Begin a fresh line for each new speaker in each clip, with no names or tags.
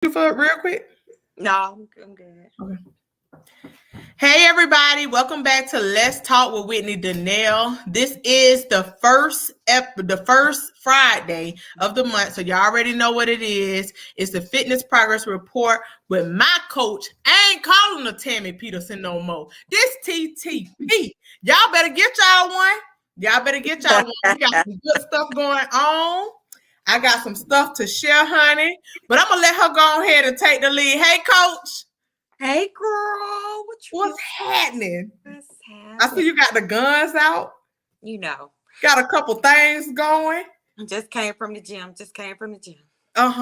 for real quick?
No, I'm good.
Okay. Hey everybody, welcome back to Let's Talk with Whitney Donnell. This is the first Friday of the month, so you already know what it is. It's the fitness progress report with my coach. I ain't calling her Tammy Peterson no more. This TTP. Y'all better get y'all one. Y'all better get y'all one. We got some good stuff going on. I got some stuff to share, honey, but I'm gonna let her go ahead and take the lead. Hey, coach.
Hey, girl, what you
What's happening?
What's
I see
happening?
you got the guns out.
You know,
Got a couple things going.
just came from the gym. Just came from the gym. That's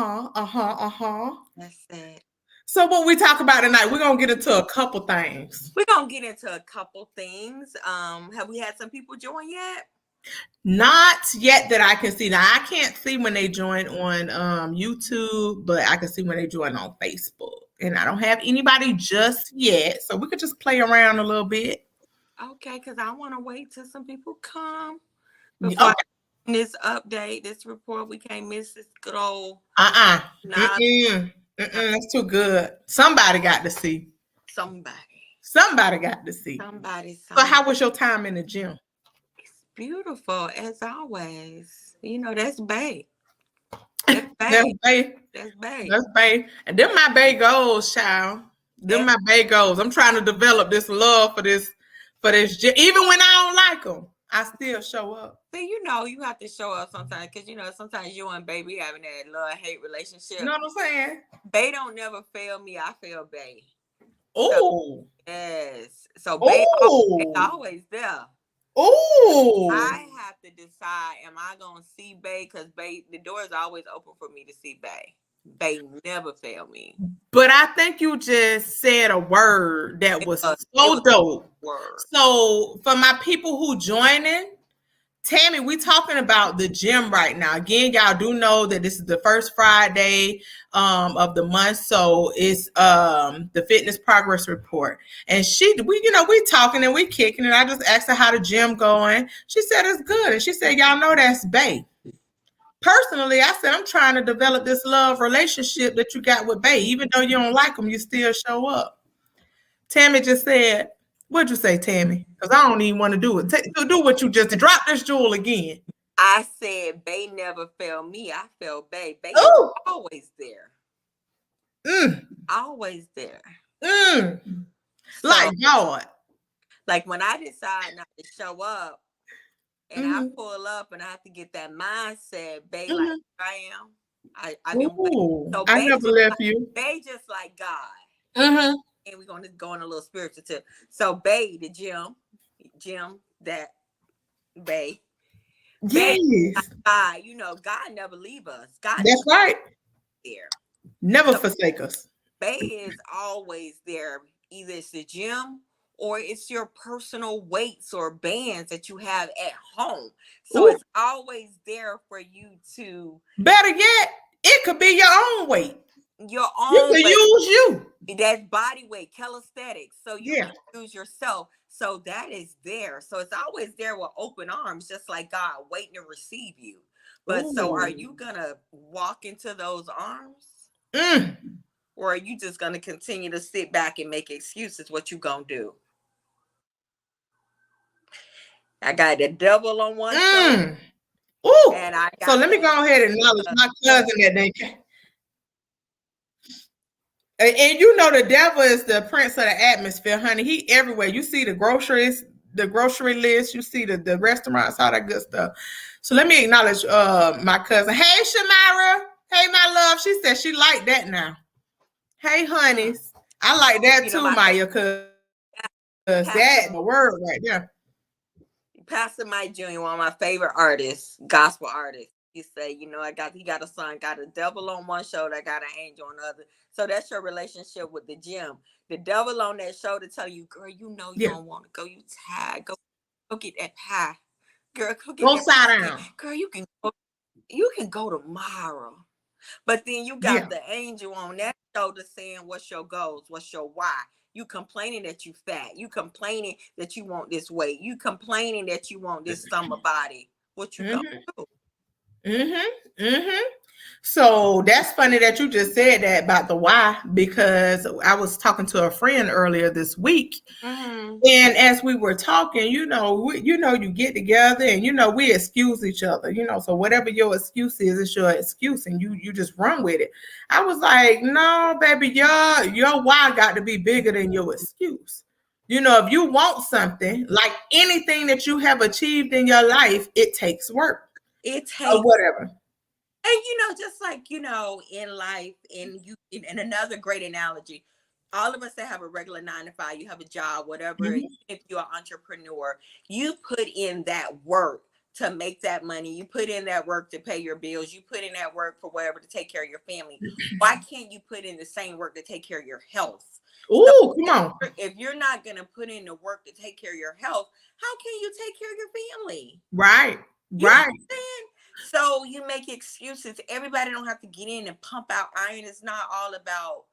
it.
So what we talk about tonight, we're gonna get into a couple things.
We're gonna get into a couple things. Have we had some people join yet?
Not yet that I can see. Now I can't see when they join on YouTube, but I can see when they join on Facebook. And I don't have anybody just yet, so we could just play around a little bit.
Okay, because I want to wait till some people come
Okay.
before this update, this report. We can't miss this good old.
That's too good. Somebody got to see. Somebody got to see.
Somebody.
So how was your time in the gym?
It's beautiful as always. You know, that's bae.
That's bae. And them my bae goals, child. Them my bae goals. I'm trying to develop this love for this gym. Even when I don't like them, I still show up.
See, you know, you have to show up sometimes because, you know, sometimes you and baby having that love-hate relationship.
You know what I'm saying?
Bae don't never fail me. I fail bae.
Oh.
So, yes. So bae always there.
Oh.
I have to decide, am I going to see bae? Because bae, the door is always open for me to see bae. Bae never fail me.
But I think you just said a word that was so dope. So for my people who joining, Tammy, we talking about the gym right now. Again, y'all do know that this is the first Friday of the month, so it's the fitness progress report. And we talking and we kicking, and I just asked her how the gym going. She said it's good, and she said y'all know that's bae. Personally, I said I'm trying to develop this love relationship that you got with bae. Even though you don't like them, you still show up. Tammy just said, what'd you say, Tammy? Because I don't even want to do it. Do what you just drop this jewel again.
I said bae never failed me. I failed bae. Bae is always there. Always there.
So, like God.
Like when I decide not to show up and I pull up and I have to get that mindset, bae, like I am. I've been waiting. So
I never left you.
Bae just like God. And we're going to go on a little spiritual tip. So bae, the gym that bae.
Yes.
God, you know, God never leave us. God
That's right.
There.
Never forsake us.
Bae is always there. Either it's the gym or it's your personal weights or bands that you have at home. So it's always there for you to.
Better yet, it could be your own weight.
Your own
you can use you.
That's body weight, calisthenics. So you can use yourself. So that is there. So it's always there with open arms, just like God waiting to receive you. But so are you gonna walk into those arms? Or are you just gonna continue to sit back and make excuses? What you gonna do? I got the devil on one shoulder.
And I got so let me go ahead and acknowledge my cousin that they came. And you know the devil is the prince of the atmosphere, honey. He everywhere. You see the groceries, the grocery list. You see the restaurants, all that good stuff. So let me acknowledge my cousin. Hey, Shamira. Hey, my love. She said she liked that now. Hey, honeys. I like that too, Maya, because that's the word right there.
Pastor Mike Jr., one of my favorite artists, gospel artists. He say, you know, he got a son, got a devil on one shoulder, I got an angel on the other. So that's your relationship with the gym. The devil on that shoulder tell you, girl, you know you don't want to go. You tired. Go get that pie. Girl, go
sit down.
Girl, you can go tomorrow. But then you got the angel on that shoulder saying, what's your goals? What's your why? You complaining that you fat. You complaining that you want this weight. You complaining that you want this summer body. What you gonna do?
So that's funny that you just said that about the why, because I was talking to a friend earlier this week. Mm-hmm. And as we were talking, you get together and, we excuse each other, so whatever your excuse is, it's your excuse and you just run with it. I was like, no, baby, your why got to be bigger than your excuse. If you want something, like anything that you have achieved in your life, it takes work.
It takes
or whatever.
And just like in life, and another great analogy, all of us that have a regular 9 to 5, you have a job, whatever. Mm-hmm. If you're an entrepreneur, you put in that work to make that money. You put in that work to pay your bills. You put in that work for whatever to take care of your family. Why can't you put in the same work to take care of your health?
Oh, come on.
If you're not going to put in the work to take care of your health, how can you take care of your family?
Right. Right.
So you make excuses. Everybody don't have to get in and pump out iron. It's not all about,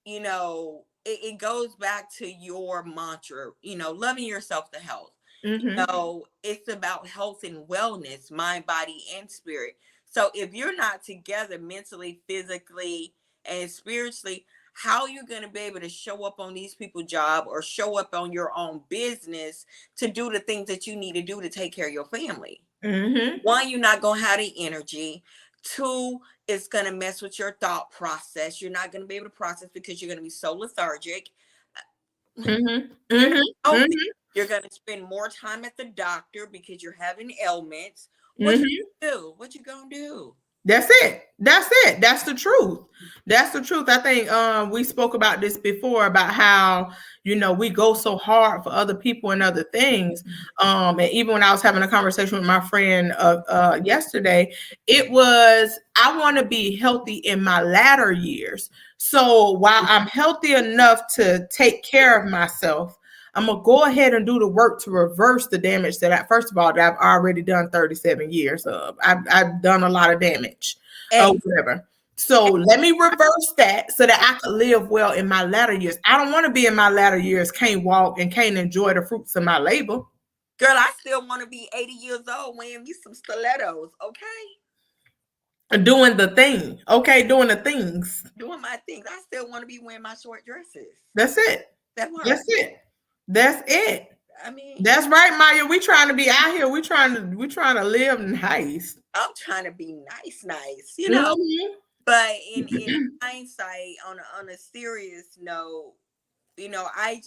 it goes back to your mantra, loving yourself to health. Mm-hmm. It's about health and wellness, mind, body, and spirit. So if you're not together mentally, physically, and spiritually, how are you going to be able to show up on these people's job or show up on your own business to do the things that you need to do to take care of your family? Mm-hmm. One, you're not going to have the energy. Two, it's going to mess with your thought process. You're not going to be able to process because you're going to be so lethargic. Mm-hmm. Mm-hmm. Mm-hmm. You're going to spend more time at the doctor because you're having ailments. What you do? What you going to do?
That's it. That's it. That's the truth. That's the truth. I think we spoke about this before about how, we go so hard for other people and other things. And even when I was having a conversation with my friend yesterday, it was, I want to be healthy in my latter years. So while I'm healthy enough to take care of myself, I'm going to go ahead and do the work to reverse the damage that I've already done 37 years of. I've done a lot of damage or whatever. So let me reverse that so that I can live well in my latter years. I don't want to be in my latter years, can't walk and can't enjoy the fruits of my labor.
Girl, I still want to be 80 years old wearing me some stilettos, okay?
Doing the thing, okay? Doing the things.
Doing my things. I still want to be wearing my short dresses.
That's it.
That's
it. That's it.
I mean,
that's right, Maya. We trying to be out here. We trying to live nice.
I'm trying to be nice, Mm-hmm. But in hindsight, on a serious note, I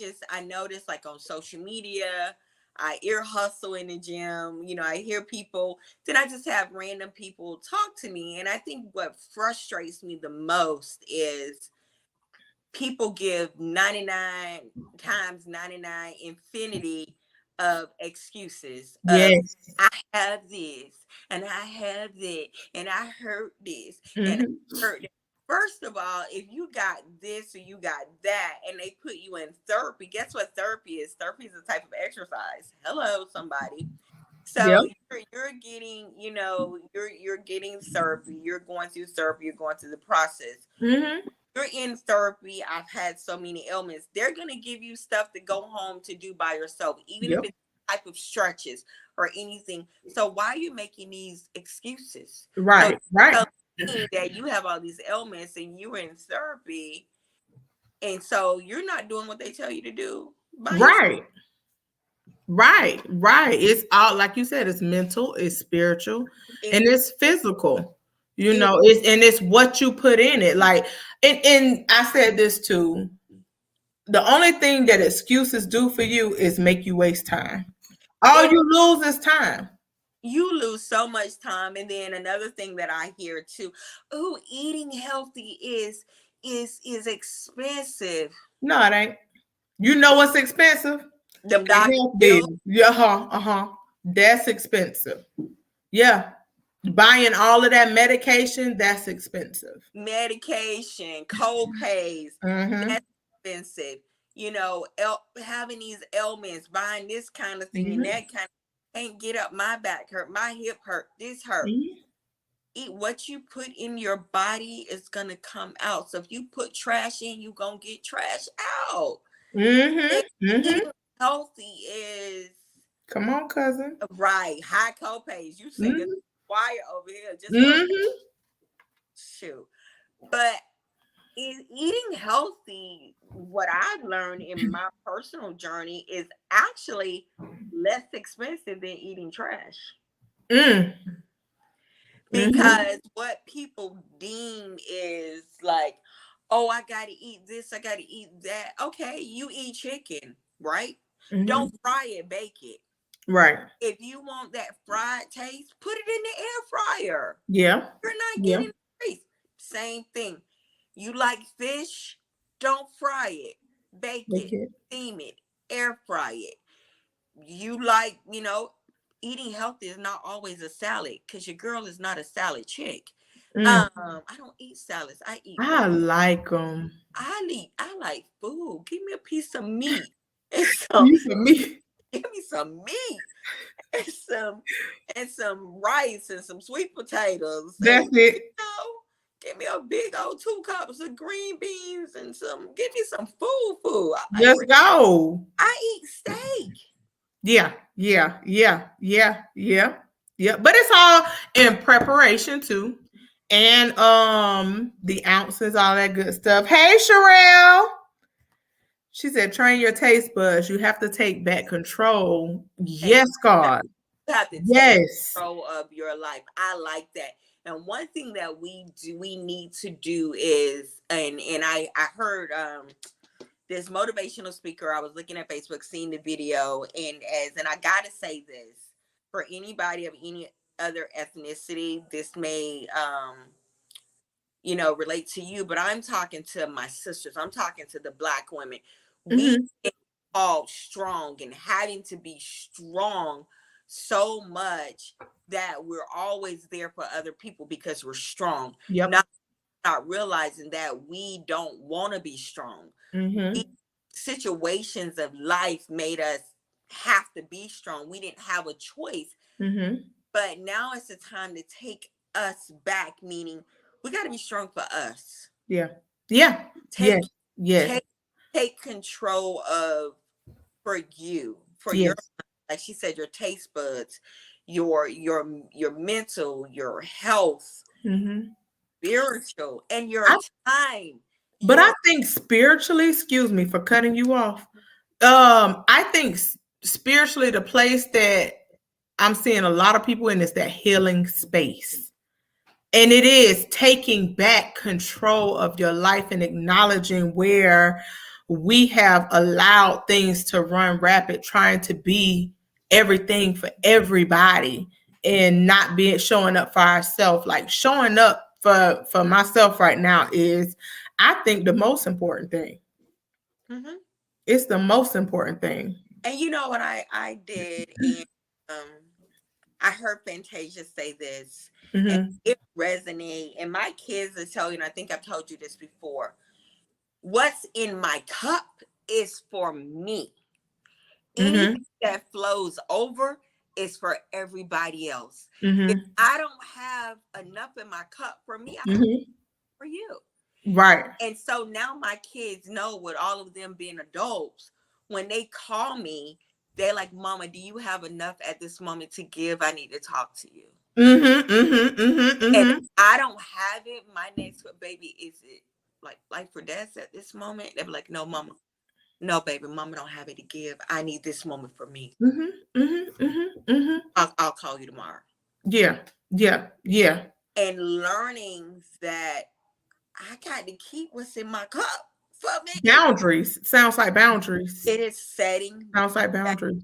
noticed, like, on social media, I ear hustle in the gym. I hear people. Then I just have random people talk to me, and I think what frustrates me the most is people give 99 times 99 infinity of excuses.
Yes.
I have this and I have that and I heard this and I heard that. First of all, if you got this or you got that and they put you in therapy, guess what therapy is? Therapy is a type of exercise. Hello, somebody. So you're getting, you're getting therapy. You're going through therapy. You're going through the process. Mm-hmm. You're in therapy. I've had so many ailments. They're going to give you stuff to go home to do by yourself, even if it's type of stretches or anything. So why are you making these excuses?
Right, right.
That you have all these ailments and you're in therapy, and so you're not doing what they tell you to do.
Right. Right. It's all, like you said, it's mental, it's spiritual, and it's physical. It's what you put in it. Like, and I said this too. The only thing that excuses do for you is make you waste time. All you lose is time.
You lose so much time. And then another thing that I hear too, eating healthy is expensive.
No, it ain't. You know what's expensive?
Them doctors.
Yeah, that's expensive. Yeah. Buying all of that medication, that's expensive.
Medication, co-pays, that's expensive. Having these ailments, buying this kind of thing and that kind of, can't get up, my back hurt, my hip hurt, this hurt. Eat what you put in your body is gonna come out. So if you put trash in, you're gonna get trash out. Eating healthy is,
come on, cousin.
Right, high co-pays. You sing a choir over here. Just shoot. But eating healthy, what I've learned in my personal journey, is actually less expensive than eating trash. Because what people deem is like, oh, I got to eat this, I got to eat that. Okay, you eat chicken, right? Don't fry it, bake it.
Right.
If you want that fried taste, put it in the air fryer.
Yeah.
You're not getting grease. Same thing. You like fish? Don't fry it. Bake it. Steam it. Air fry it. You like, eating healthy is not always a salad, because your girl is not a salad chick. I don't eat salads. I eat.
I like them.
I like food. Give me a piece of meat.
Piece of meat.
Give me some meat and some rice and some sweet potatoes.
That's it.
Give me a big old 2 cups of green beans and give me some food.
Let's go.
I eat steak.
Yeah. But it's all in preparation too. And the ounces, all that good stuff. Hey, Sherelle. She said, train your taste buds. You have to take back control. Yes, God.
You have to take control of your life. I like that. And one thing that we need to do is, and I heard this motivational speaker, I was looking at Facebook, seeing the video, and I gotta say this, for anybody of any other ethnicity, this may relate to you, but I'm talking to my sisters. I'm talking to the Black women. We get all strong and having to be strong so much that we're always there for other people because we're strong.
Yep.
Not realizing that we don't want to be strong. Situations of life made us have to be strong. We didn't have a choice. But now it's the time to take us back, meaning we got to be strong for us.
Yeah.
Take control of, for you, for your, like she said, your taste buds, your mental, your health, spiritual, and your time.
But I think spiritually, excuse me for cutting you off. I think spiritually, the place that I'm seeing a lot of people in is that healing space. And it is taking back control of your life and acknowledging where we have allowed things to run rapid, trying to be everything for everybody and not showing up for ourselves. Like showing up for myself right now is, I think, the most important thing. It's the most important thing.
And you know what I did, and I heard Fantasia say this, and it resonated. And my kids are telling you, and I think I've told you this before, what's in my cup is for me. Anything that flows over is for everybody else. If I don't have enough in my cup for me, I have for you.
Right.
And so now my kids know, with all of them being adults, when they call me, they're like, Mama, do you have enough at this moment to give? I need to talk to you. And if I don't have it, my next baby, is it like life or death at this moment? They'll be like, no, Mama. No, baby, Mama don't have it to give. I need this moment for me. I'll call you tomorrow.
Yeah.
And learning that I got to keep what's in my cup for me.
Boundaries. Sounds like boundaries.
It is setting.
Sounds like boundaries.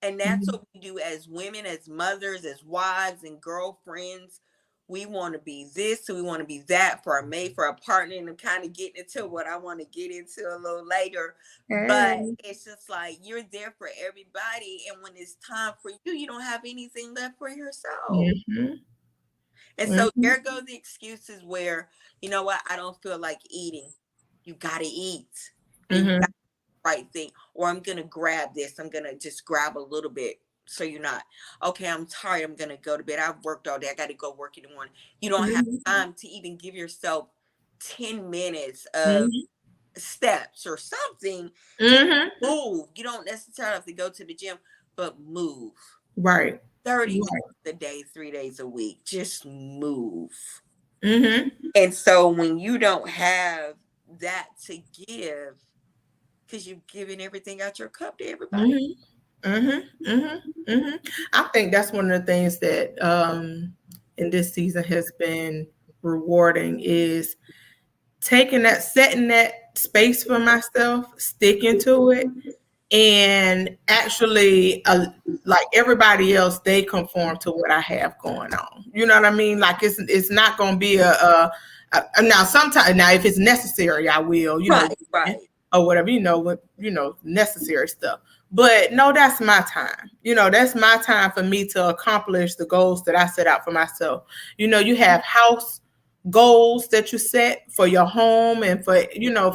And that's what we do as women, as mothers, as wives and girlfriends. We want to be this, so we want to be that for our mate, for our partner, and I'm kind of getting into what I want to get into a little later. But it's just like, you're there for everybody, and when it's time for you, you don't have anything left for yourself. And so there go the excuses where, you know what, I don't feel like eating. You got to eat. You got the right thing. Or I'm going to grab this. I'm going to just grab a little bit. So you're not, okay, I'm tired, I'm going to go to bed. I've worked all day. I got to go work in the morning. You don't have time to even give yourself 10 minutes of steps or something to move. You don't necessarily have to go to the gym, but move.
Right.
30 minutes a day, 3 days a week. Just move.
Mm-hmm.
And so when you don't have that to give, because you've given everything out your cup to everybody.
Mm-hmm. Mm-hmm. Mm-hmm. I think that's one of the things that in this season has been rewarding is setting that space for myself, sticking to it, and actually like everybody else, they conform to what I have going on. You know what I mean? Like it's not going to be now sometimes, now if it's necessary I will,
Right.
or whatever, necessary stuff. But no, that's my time. That's my time for me to accomplish the goals that I set out for myself. You have house goals that you set for your home and for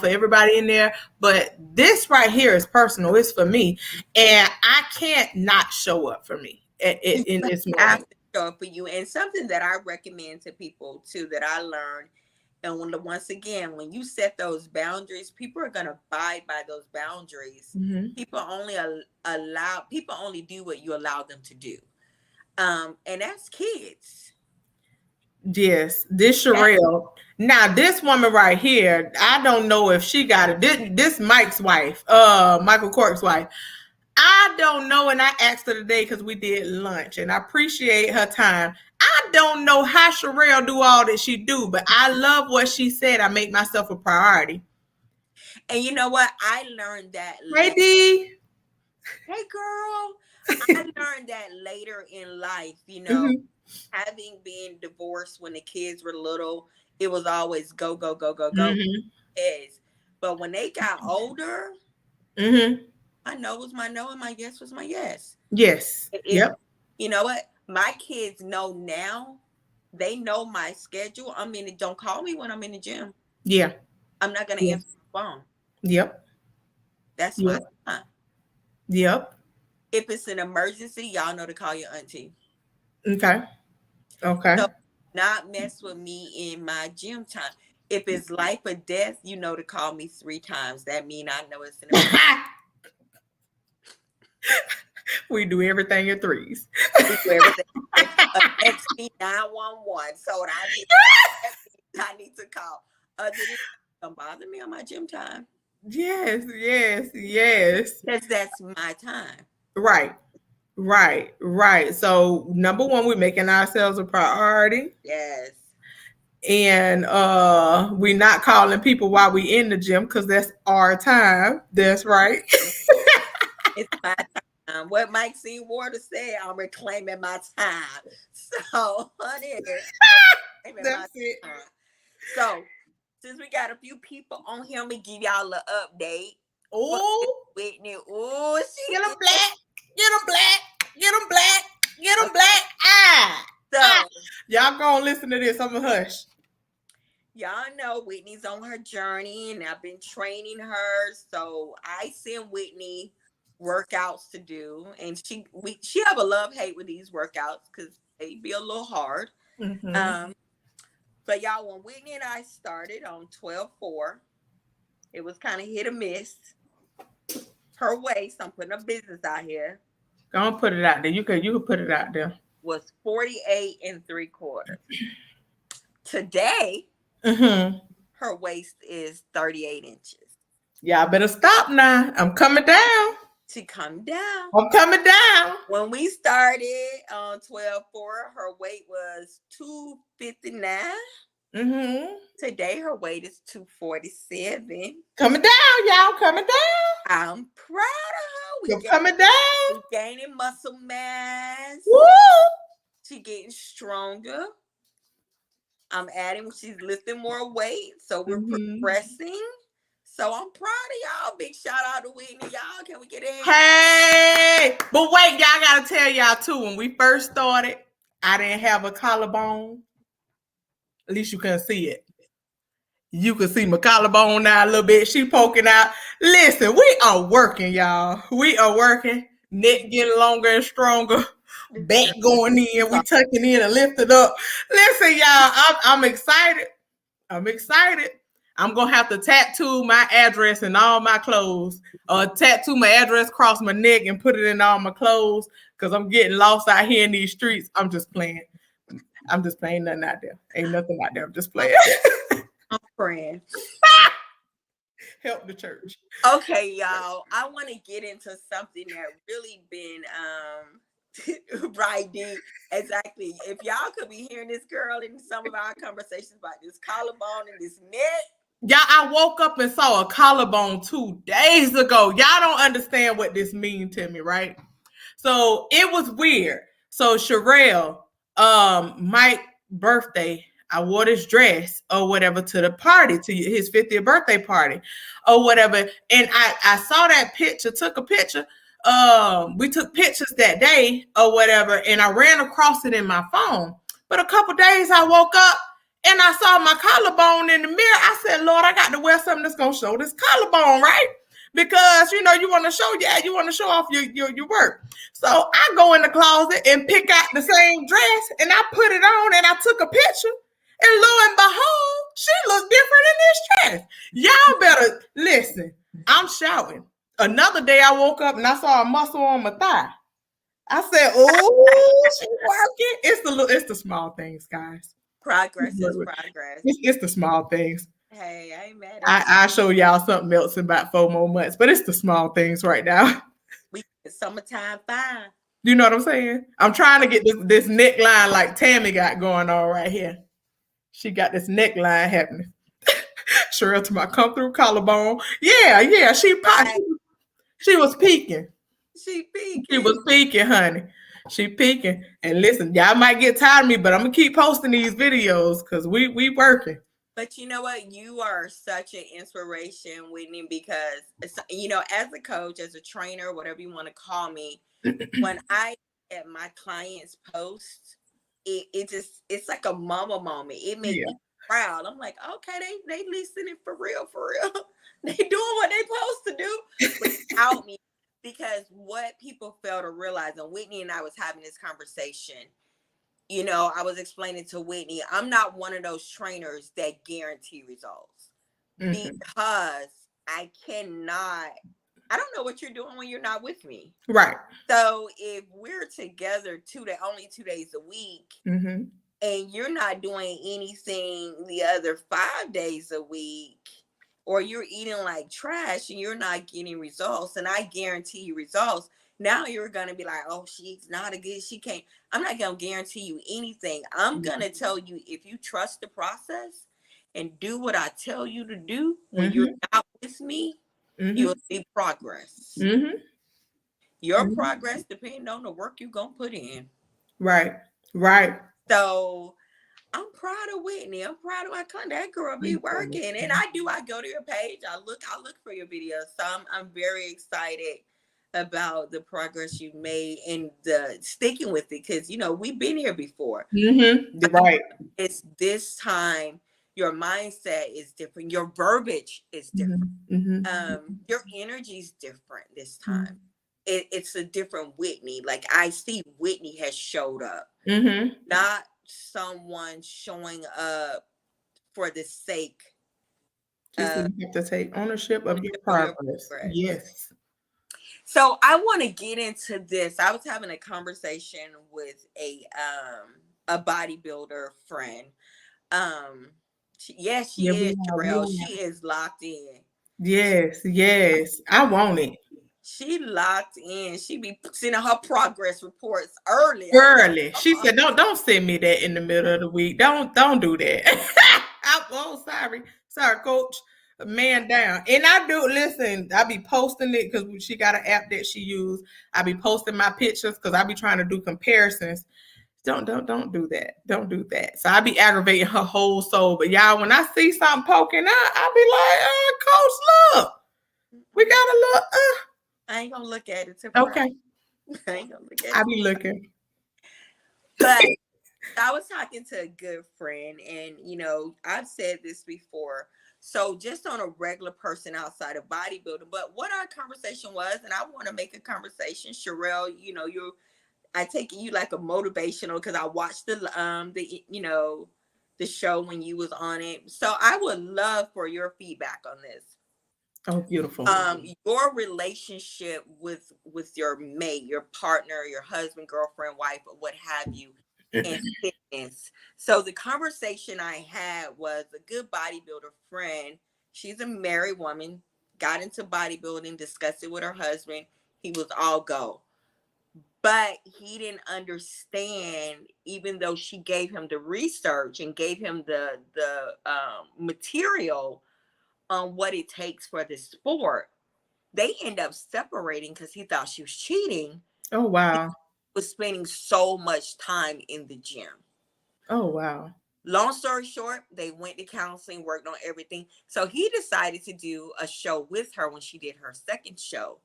everybody in there, but this right here is personal. It's for me, and I can't not show up for me in this moment.
Show up for you. And something that I recommend to people too that I learned, and once again, when you set those boundaries, people are going to abide by those boundaries.
Mm-hmm.
People only do what you allow them to do, and that's kids.
Yes, this Sherelle. Now, this woman right here, I don't know if she got it. This Mike's wife, Michael Cork's wife. I don't know, and I asked her today because we did lunch, and I appreciate her time. I don't know how Sherelle do all that she do, but I love what she said. I make myself a priority.
And you know what? I learned that
Hey, D.
Hey, girl. I learned that later in life,
Mm-hmm.
having been divorced when the kids were little, it was always go, go, go, go, go.
Mm-hmm.
Yes. But when they got older,
Mm-hmm.
my no was my no and my yes was my yes.
Yes. Yep.
You know what? My kids know now. They know my schedule. Don't call me when I'm in the gym.
Yeah.
I'm not going to answer my phone.
Yep.
That's my time.
Yep.
If it's an emergency, y'all know to call your auntie.
Okay.
So not mess with me in my gym time. If it's life or death, you know to call me 3 times. That means I know it's an emergency.
We do everything in threes.
We do everything. Text me 911. So I need to call. Other than don't bother me on my gym time.
Yes, yes, yes.
Because that's my time.
Right. So number one, we're making ourselves a priority.
Yes.
And we're not calling people while we in the gym because that's our time. That's right.
It's my time. What Mike C. Water said, I'm reclaiming my time. So, honey,
that's it.
Time. So, since we got a few people on here, I'm gonna give y'all an update.
Oh,
Whitney. Oh, she
get them black. Get them black. Get them black. Get them black. So, y'all gonna listen to this. I'm gonna hush.
Y'all know Whitney's on her journey, and I've been training her. So I send Whitney workouts to do, and she have a love-hate with these workouts because they be a little hard. Mm-hmm. But y'all, when Whitney and I started on 12/4, it was kind of hit or miss. Her waist, I'm putting a business out here.
Don't put it out there. You can put it out there.
Was 48 3/4. Today, her waist is 38 inches.
Y'all better stop now. I'm coming down.
She come down.
I'm coming down.
When we started on 12/4, her weight was 259. Mm-hmm. Today, her weight is 247.
Coming down, y'all. Coming down.
I'm proud of her.
We're coming down.
We're gaining muscle mass.
Woo!
She's getting stronger. I'm adding, she's lifting more weight. So we're progressing. So I'm proud of y'all. Big shout out to Whitney. Y'all, can we get in?
Hey! But wait, y'all got to tell y'all too, when we first started, I didn't have a collarbone. At least you couldn't see it. You can see my collarbone now a little bit. She poking out. Listen, we are working, y'all. We are working. Neck getting longer and stronger. Back going in. We tucking in and lifting up. Listen, y'all, I'm excited. I'm excited. I'm going to have to tattoo my address in all my clothes. Or tattoo my address across my neck and put it in all my clothes because I'm getting lost out here in these streets. I'm just playing. I'm just playing nothing out there. Ain't nothing out there. I'm just playing.
I'm praying.
Help the church.
Okay, y'all. I want to get into something that really been right, D. Exactly. If y'all could be hearing this girl in some of our conversations about this collarbone and this neck.
Y'all, I woke up and saw a collarbone 2 days ago. Y'all don't understand what this means to me, right? So it was weird. So Sherelle, Mike's birthday, I wore this dress or whatever to the party, to his 50th birthday party or whatever. And I saw that picture, took a picture. We took pictures that day or whatever, and I ran across it in my phone. But a couple days I woke up and I saw my collarbone in the mirror. I said, Lord, I got to wear something that's going to show this collarbone, right? Because, you know, you want to show off your work. So I go in the closet and pick out the same dress and I put it on and I took a picture. And lo and behold, she looked different in this dress. Y'all better listen. I'm shouting. Another day I woke up and I saw a muscle on my thigh. I said, oh, she's working. It's the small things, guys.
Progress is progress.
It's the small things.
Hey, I ain't mad
at you. I'll show y'all something else in about 4 more months, but it's the small things right now.
It's summertime fine.
You know what I'm saying? I'm trying to get this neckline like Tammy got going on right here. She got this neckline happening. Sherelle to my come through collarbone. Yeah. She was peeking.
She
was peeking, honey. She peeking. And listen, y'all might get tired of me, but I'm gonna keep posting these videos because we working.
But you know what? You are such an inspiration, Whitney, because, you know, as a coach, as a trainer, whatever you want to call me, when I get my clients post, it's like a mama moment. It makes me proud. I'm like, okay, they listening for real. They doing what they supposed to do without me. Because what people fail to realize, and Whitney and I was having this conversation, you know, I was explaining to Whitney, I'm not one of those trainers that guarantee results because I don't know what you're doing when you're not with me.
Right.
So if we're together only 2 days a week and you're not doing anything the other 5 days a week, or you're eating like trash and you're not getting results, and I guarantee you results, now you're going to be like, oh, she's not she can't. I'm not going to guarantee you anything. I'm going to tell you, if you trust the process and do what I tell you to do when you're not with me, you'll see progress. Your progress depends on the work you're going to put in.
Right.
So I'm proud of Whitney. I'm proud of my content. That girl be working, and I go to your page. I look for your videos. So I'm very excited about the progress you made and the sticking with it, because you know we've been here before.
Right.
It's this time your mindset is different. Your verbiage is different. Your energy is different this time. It's a different Whitney. Like I see Whitney has showed up, not someone showing up for the sake.
You have to take ownership of your progress. Yes.
So I want to get into this. I was having a conversation with a bodybuilder friend. She is, Sherelle. She is locked in.
Yes. I want it.
She locked in. She be sending her progress reports early.
She said, "Don't send me that in the middle of the week. Don't do that." Sorry, coach. Man down. And I do listen. I be posting it because she got an app that she use. I be posting my pictures because I be trying to do comparisons. Don't do that. Don't do that. So I be aggravating her whole soul. But y'all, when I see something poking out, I be like, coach, look, we gotta look.
I ain't gonna look at it.
Okay.
I ain't gonna look at it.
I be looking.
But I was talking to a good friend, and you know, I've said this before. So just on a regular person outside of bodybuilding, but what our conversation was, and I want to make a conversation, Sherelle, you know, I take you like a motivational because I watched the you know, the show when you was on it. So I would love for your feedback on this.
Oh, beautiful.
Your relationship with your mate, your partner, your husband, girlfriend, wife, or what have you, and fitness. So the conversation I had was a good bodybuilder friend. She's a married woman, got into bodybuilding, discussed it with her husband. He was all go. But he didn't understand, even though she gave him the research and gave him the material on what it takes for the sport. They end up separating because he thought she was cheating.
Oh, wow.
He was spending so much time in the gym.
Oh, wow.
Long story short, they went to counseling, worked on everything. So he decided to do a show with her when she did her second show.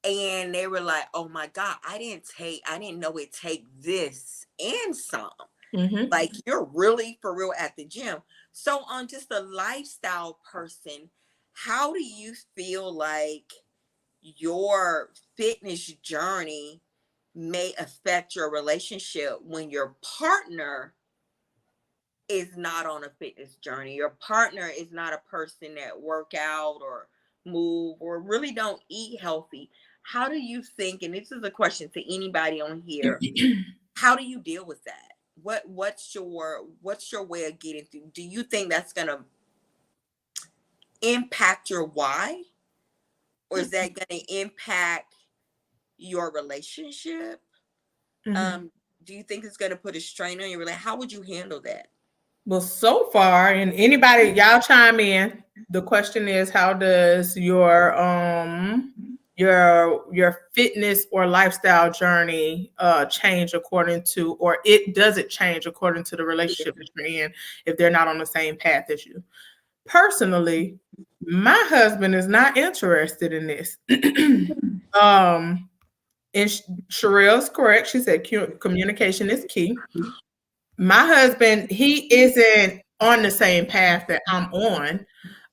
And they were like, oh my God, I didn't know it take this and some. Mm-hmm. Like, you're really for real at the gym. So on just a lifestyle person, how do you feel like your fitness journey may affect your relationship when your partner is not on a fitness journey? Your partner is not a person that work out or move or really don't eat healthy. How do you think, and this is a question to anybody on here, how do you deal with that? What's your way of getting through? Do you think that's gonna impact your why? Or is that gonna impact your relationship? Mm-hmm. Do you think it's gonna put a strain on your relationship? How would you handle that?
Well, so far, and anybody, y'all chime in. The question is, how does your fitness or lifestyle journey change according to, or does it change according to the relationship that you're in if they're not on the same path as you? Personally, my husband is not interested in this. And Sherelle's correct. She said communication is key. My husband, he isn't on the same path that I'm on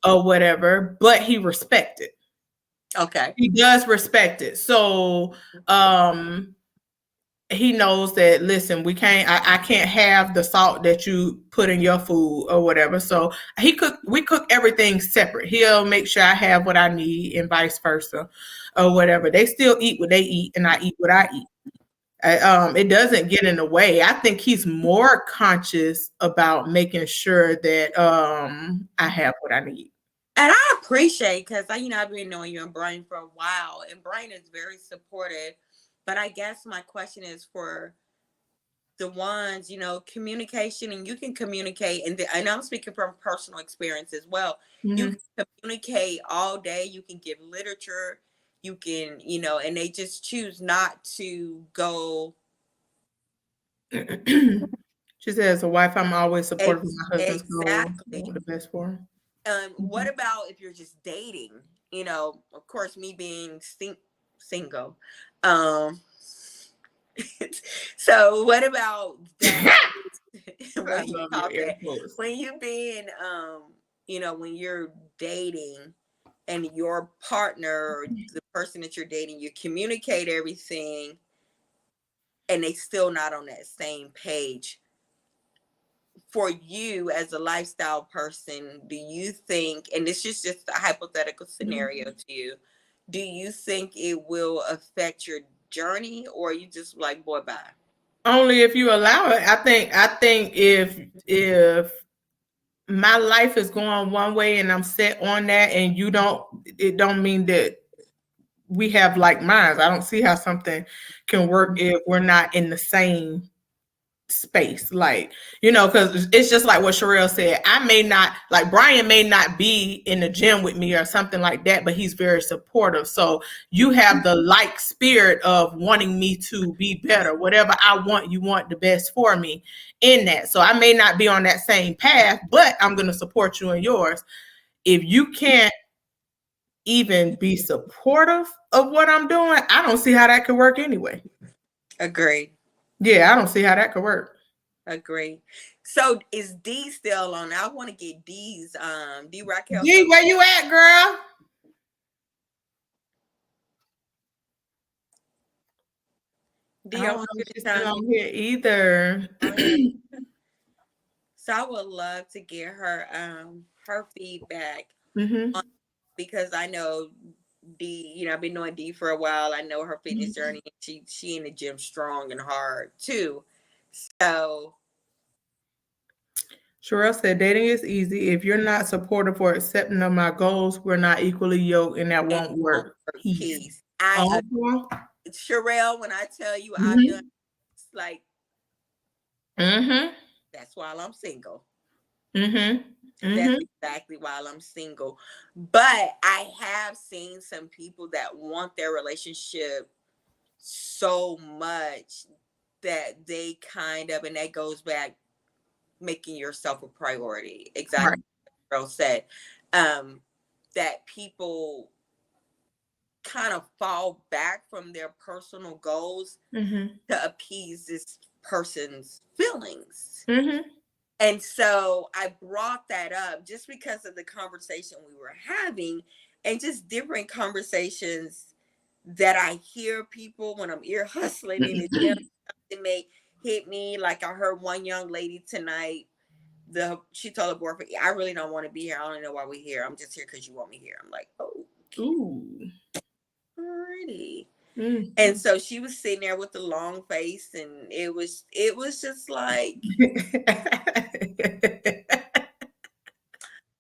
or whatever, but he respects it.
Okay.
He does respect it. So he knows that, listen, we can't, I can't have the salt that you put in your food or whatever. So we cook everything separate. He'll make sure I have what I need and vice versa or whatever. They still eat what they eat and I eat what I eat. It doesn't get in the way. I think he's more conscious about making sure that I have what I need.
And I appreciate, because I've been knowing you and Brian for a while, and Brian is very supportive. But I guess my question is for the ones, communication, and you can communicate, and I'm speaking from personal experience as well. Mm-hmm. You can communicate all day. You can give literature. You can, and they just choose not to go.
She says, a wife, I'm always supportive of my husband's
exactly.
goal. The best for him.
What about if you're just dating? Of course, me being single. So what about that? When you've been, when you're dating and your partner, or the person that you're dating, you communicate everything and they still not on that same page. For you as a lifestyle person, do you think, and this is just a hypothetical scenario to you, do you think it will affect your journey, or you just like, boy, bye?
Only if you allow it. I think if my life is going one way and I'm set on that, and it don't mean that we have like minds. I don't see how something can work if we're not in the same space, like, because it's just like what Sherelle said. I may not, like, Brian may not be in the gym with me or something like that, but he's very supportive. So you have the like spirit of wanting me to be better. Whatever I want, you want the best for me in that. So I may not be on that same path, but I'm going to support you in yours. If you can't even be supportive of what I'm doing, I don't see how that could work anyway.
Agree.
Yeah, I don't see how that could work.
Agree. So is D still on? I want to get D's D Raquel.
D, where you at, girl? D, I don't know if she's still on here either.
So I would love to get her feedback, because I know D, I've been knowing D for a while. I know her fitness journey. She in the gym strong and hard too. So
Sherelle said, dating is easy. If you're not supportive or accepting of my goals, we're not equally yoked, and that won't work. Peace.
Sherelle, when I tell you I've done like, that's why I'm single. That's exactly why I'm single. But I have seen some people that want their relationship so much that they kind of, and that goes back, making yourself a priority. Exactly what Rose said. That people kind of fall back from their personal goals to appease this person's feelings. And so I brought that up just because of the conversation we were having, and just different conversations that I hear people when I'm ear hustling in the gym. Something may hit me. Like I heard one young lady tonight, she told her boyfriend, I really don't want to be here. I don't know why we're here. I'm just here because you want me here. I'm like, oh, okay. Alrighty. And so she was sitting there with a long face, and it was just like,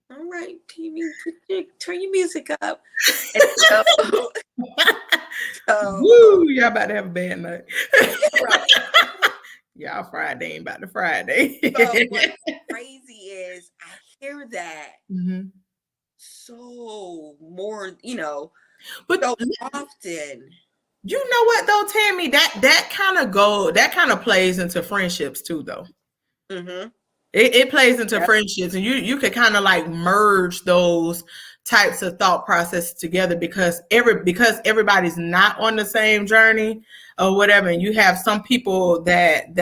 all right, turn your music up. And
woo, y'all about to have a bad night. Y'all Friday ain't about to Friday.
So what's crazy is I hear that so more, but so often.
You know what though, Tammy? That kind of plays into friendships too, though. It plays into friendships, and you can kind of like merge those types of thought processes together because everybody's not on the same journey or whatever, and you have some people that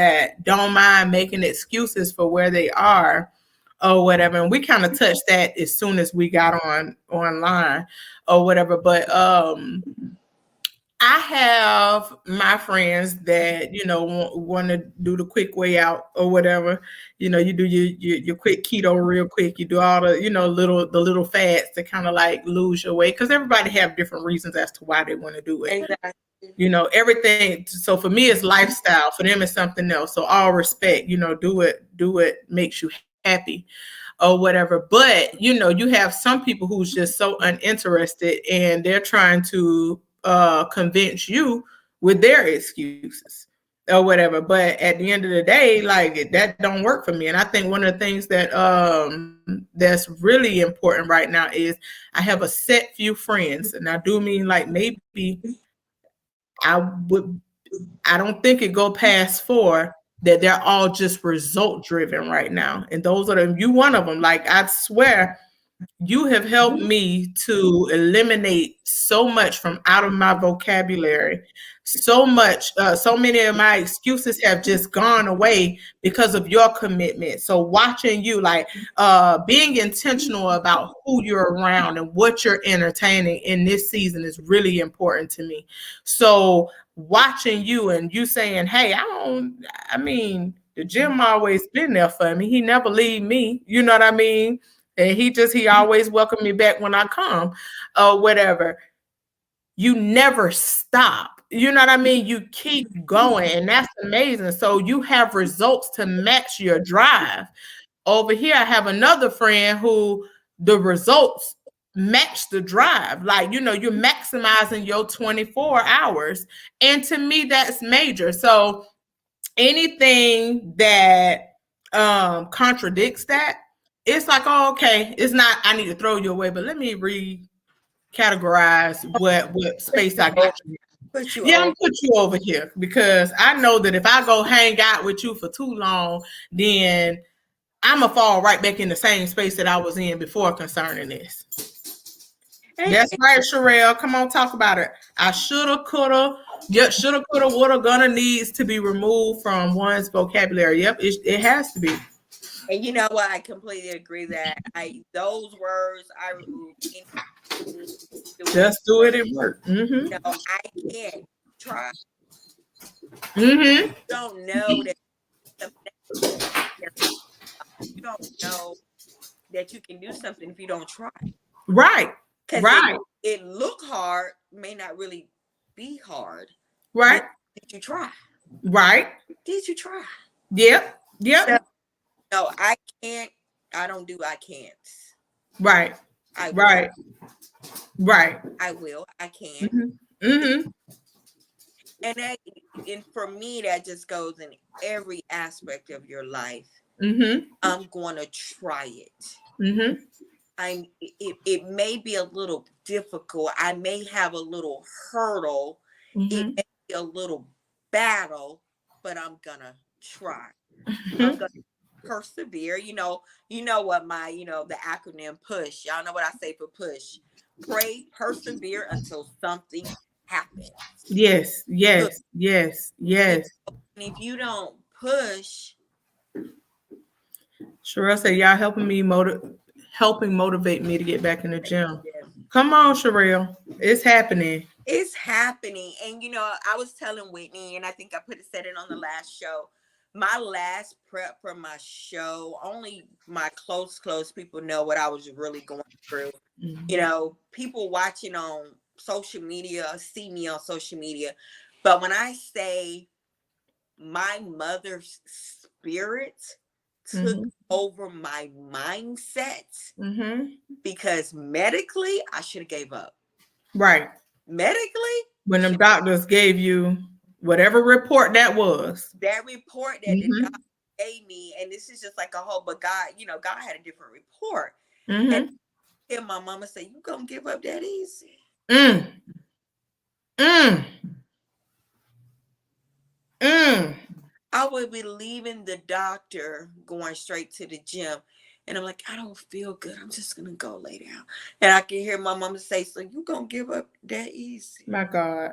don't mind making excuses for where they are or whatever, and we kind of touched that as soon as we got online or whatever, but I have my friends that, want to do the quick way out or whatever. You do your quick keto real quick. You do all the, the little fads to kind of like lose your weight, because everybody have different reasons as to why they want to do it.
Exactly.
Everything. So for me, it's lifestyle. For them, it's something else. So all respect, do it makes you happy or whatever. But, you have some people who's just so uninterested, and they're trying to convince you with their excuses or whatever. But at the end of the day, like, that don't work for me. And I think one of the things that that's really important right now is I have a set few friends, and I do mean like maybe I don't think it go past 4 that they're all just result driven right now. And those are them. You one of them. Like, I swear, you have helped me to eliminate so much from out of my vocabulary. So many of my excuses have just gone away because of your commitment. So watching you, like, being intentional about who you're around and what you're entertaining in this season is really important to me. So watching you and you saying, hey, the gym always been there for me. He never leave me. You know what I mean? And he always welcomed me back when I come or whatever. You never stop. You know what I mean? You keep going, and that's amazing. So you have results to match your drive. Over here, I have another friend who the results match the drive. Like, you're maximizing your 24 hours. And to me, that's major. So anything that contradicts that, it's like, oh, okay, it's not, I need to throw you away, but let me recategorize what space I got you. I'm gonna put you over here, because I know that if I go hang out with you for too long, then I'm gonna fall right back in the same space that I was in before concerning this. That's right, Sherelle. Come on, talk about it. I shoulda, coulda, woulda, gonna needs to be removed from one's vocabulary. Yep, it has to be.
And you know what? I completely agree that those words I remove.
Just do it and work.
I can't try. You don't know that. You don't know that you can do something if you don't try.
Right. Right.
It look hard, may not really be hard.
Right.
Did you try?
Right.
Did you try?
Yep.
So, no, I can't I don't do I can't.
Right.
I will.
Right. Right.
I will. I can.
Mm-hmm. Mm-hmm.
And for me, that just goes in every aspect of your life.
Mm-hmm.
I'm going to try it.
Mm-hmm.
It may be a little difficult. I may have a little hurdle. It
Mm-hmm.
may be a little battle, but I'm gonna try. I'm
Mm-hmm.
gonna persevere. You know what my, the acronym PUSH. Y'all know what I say for PUSH. Pray, persevere until something happens.
Yes.
Good.
Yes. Yes.
And
Yes.
if you don't push,
Sherelle said, "Y'all helping motivate me to get back in the gym."
yeah,
Come on, Sherelle. It's happening.
it's happening. And I was telling Whitney, and I think I said it on the last show. My last prep for my show, only my close people know what I was really going through.
Mm-hmm.
People watching on social media see me on social media. But when I say my mother's spirit took
Mm-hmm.
over my mindset,
Mm-hmm.
because medically I should have gave up.
Right.
Medically,
When them doctors gave you whatever report that was.
that report that the
Mm-hmm.
doctor gave me, and this is just like a whole, but God, God had a different report. And
Mm-hmm.
then my mama said, "You gonna give up that easy?"
Mm. Mm. Mm.
I would be leaving the doctor, going straight to the gym. And I'm like, I don't feel good. I'm just going to go lay down. And I can hear my mama say, "So you going to give up that easy?
My God.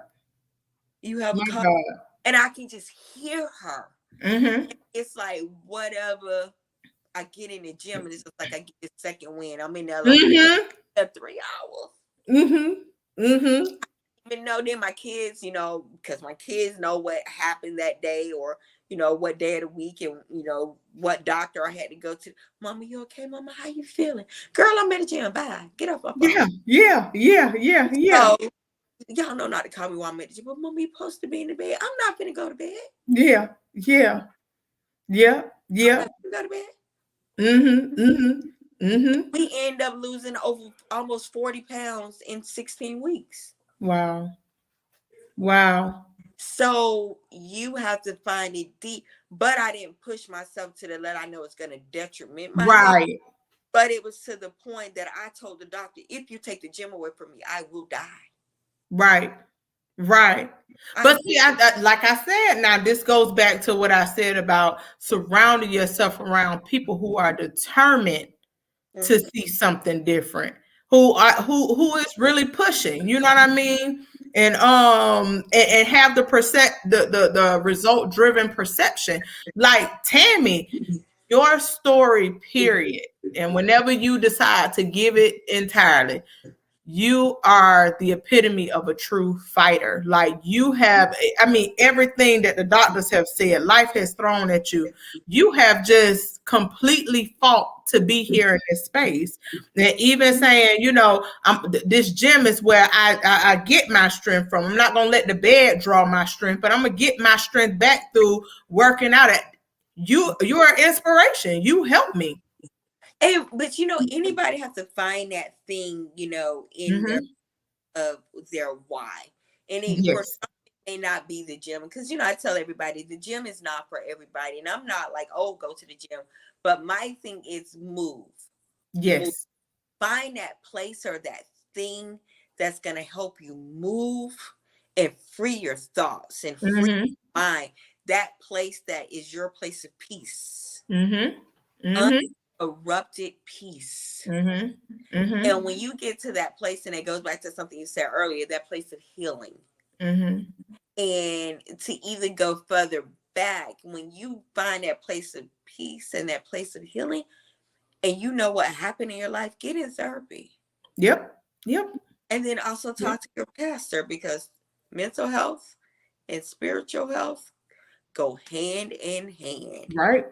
You have a
My
cold."
God.
And I can just hear her.
Mm-hmm.
It's like whatever, I get in the gym and it's just like I get a second wind. I'm in there like
Mm-hmm.
3 hours.
Mm-hmm. Mm-hmm.
Even though then my kids, because my kids know what happened that day, or what day of the week, and what doctor I had to go to. "Mama, you okay? Mama, how you feeling?" "Girl, I'm at the gym. Bye. Get off my phone."
Yeah. Yeah. Yeah. Yeah. Yeah.
So y'all know not to call me while I'm at the gym. "But Mama, you supposed to be in the bed." "I'm not gonna go to bed.
Yeah. Yeah. Yeah.
I'm
Yeah.
not gonna go to bed."
Mm-hmm. Mm-hmm. Mm-hmm.
We end up losing over almost 40 pounds in 16 weeks.
Wow. Wow.
So you have to find it deep. But I didn't push myself to the level I know it's going to detriment my health.
Right.
But it was to the point that I told the doctor, "If you take the gym away from me, I will die."
Right. Right. But see, like I said, now this goes back to what I said about surrounding yourself around people who are determined to see something different, who is really pushing, you know what I mean? And have the result driven perception. Like Tammy, your story, period. And whenever you decide to give it entirely, you are the epitome of a true fighter. Like you have, I mean, everything that the doctors have said, life has thrown at you. You have just completely fought to be here in this space. And even saying, this gym is where I get my strength from. I'm not going to let the bed draw my strength, but I'm going to get my strength back through working out. You're an inspiration. You help me.
But anybody has to find that thing, in
Mm-hmm.
their why. And it for
Yes.
some may not be the gym, because I tell everybody the gym is not for everybody, and I'm not like, "Oh, go to the gym." But my thing is move.
Yes.
Find that place or that thing that's going to help you move and free your thoughts and free
Mm-hmm.
your mind. That place that is your place of peace.
Mm-hmm. Mm-hmm.
Uninterrupted peace.
Mm-hmm. Mm-hmm.
And when you get to that place, and it goes back to something you said earlier, that place of healing.
Mm-hmm.
And to even go further back, when you find that place of peace and that place of healing, and you know what happened in your life, get in therapy.
Yep. Yep.
And then also
Yep.
talk to your pastor, because mental health and spiritual health go hand in hand.
Right.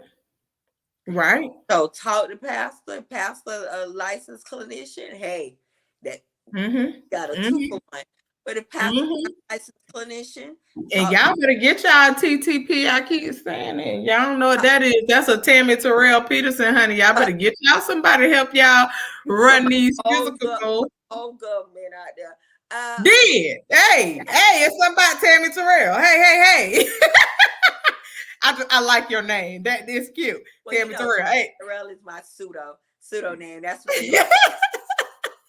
Right.
So talk to pastor, a licensed clinician. Hey, that
Mm-hmm.
got a
Mm-hmm.
2-for-1. for the pathological licensed clinician.
And y'all better get y'all TTP. I keep saying it. Y'all don't know what that is. That's a Tammy Terrell Peterson, honey. Y'all better get y'all somebody to help y'all run these physical goals.
Whole government out there.
Did. Hey, it's somebody Tammy Terrell. Hey. I like your name. That is cute.
Well,
Tammy Terrell. Hey.
Terrell is my pseudo name. That's what they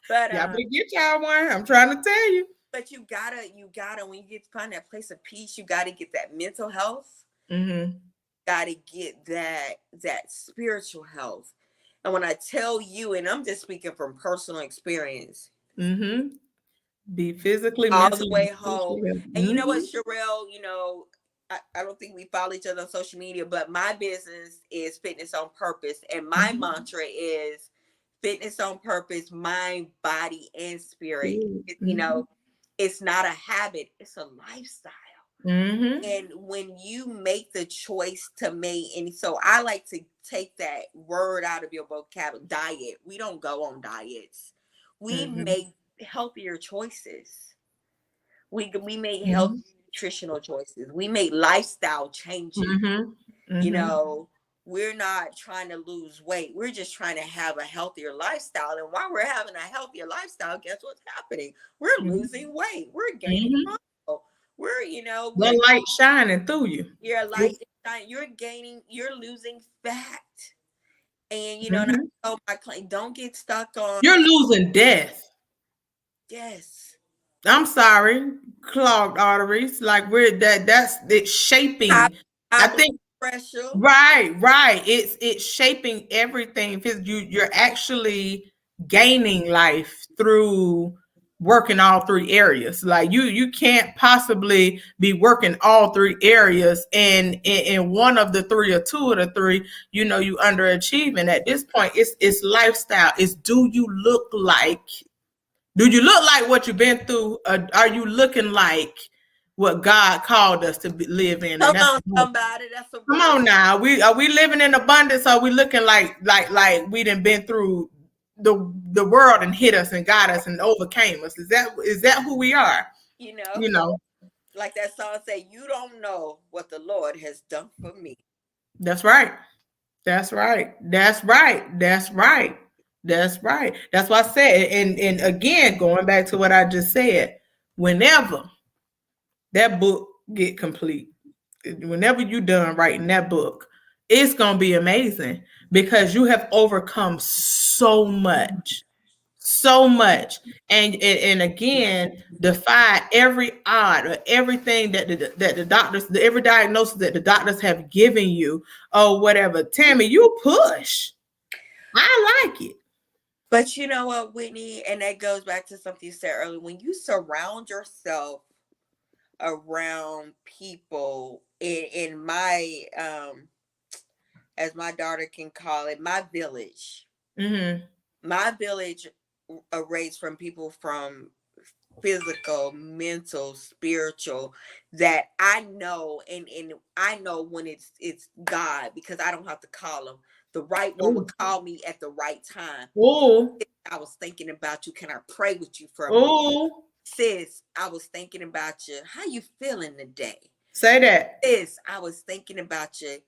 But y'all better get y'all one. I'm trying to tell you.
But you gotta, when you get to find that place of peace, you gotta get that mental health. Gotta get that spiritual health. And when I tell you, and I'm just speaking from personal experience,
be physically,
all
mentally,
the way home. And you know what, Sherelle, I don't think we follow each other on social media, but my business is Fitness on Purpose. And my mantra is fitness on purpose, mind, body, and spirit. It's not a habit, it's a lifestyle. And when you make the choice to make, and so I like to take that word out of your vocabulary, diet. We don't go on diets. We make healthier choices. We make healthy nutritional choices. We make lifestyle changes. We're not trying to lose weight. We're just trying to have a healthier lifestyle. And while we're having a healthier lifestyle, guess what's happening? We're losing weight. We're gaining muscle. We're,
the light shining through you.
Your light is shining. You're losing fat. And, and I told my client, don't get stuck on.
You're losing death.
Yes.
I'm sorry. Clogged arteries. Like that's it's shaping. I think
pressure.
Right. It's shaping everything. You're actually gaining life through working all three areas. Like you can't possibly be working all three areas and in one of the three or two of the three, you underachieving. At this point, it's lifestyle. It's do you look like what you've been through? Are you looking like what God called us to live in?
Come on, somebody.
Come on now. Are we living in abundance? Or are we looking like we done been through the world and hit us and got us and overcame us? Is that who we are?
Like that song say, you don't know what the Lord has done for me.
That's right. That's right. That's right. That's right. That's right. That's why I said, and again, going back to what I just said, whenever that book get complete, whenever you're done writing that book, it's going to be amazing because you have overcome so much. And again, defy every odd or everything that the doctors, every diagnosis that the doctors have given you or whatever. Tammy, you push. I like it.
But you know what, Whitney, and that goes back to something you said earlier. When you surround yourself around people in my as my daughter can call it, my village. My village raised from people from physical, mental, spiritual, that I know, and I know when it's God, because I don't have to call him. The right one would call me at the right time. I was thinking about you. Can I pray with you for a moment? Sis, I was thinking about you. How you feeling today?
Say that.
Sis, I was thinking about you.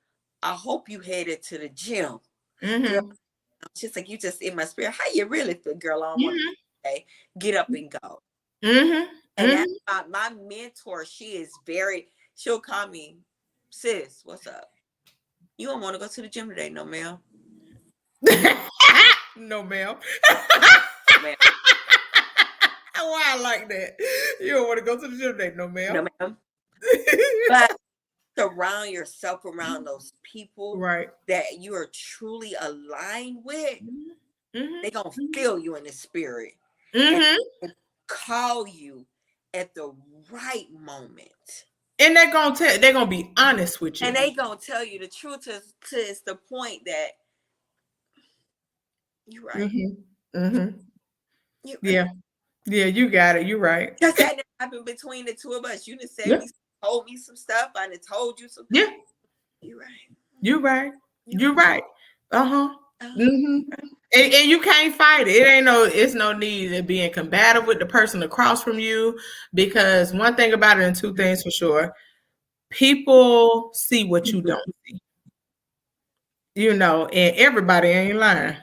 I hope you headed to the gym. Girl, just like you just in my spirit. How you really feel, girl? I don't want to say, get up and go. And that's my mentor. She'll call me, sis, what's up? You don't want to go to the gym today, no ma'am.
No ma'am. Why I like that? You don't want to go to the gym today, no ma'am.
No ma'am. But surround yourself around those people that you are truly aligned with. They're gonna feel you in the spirit and call you at the right moment.
And they're gonna be honest with you.
And they're gonna tell you the truth to the point that you're right.
You're right. Yeah, you got it. You're right.
Because that happened between the two of us. You just said told me some stuff. I done told you some.
Yeah.
You're right.
You're right. You're right. And you can't fight it. It's no need to being combative with the person across from you, because one thing about it, and two things for sure, people see what you don't see. And everybody ain't lying.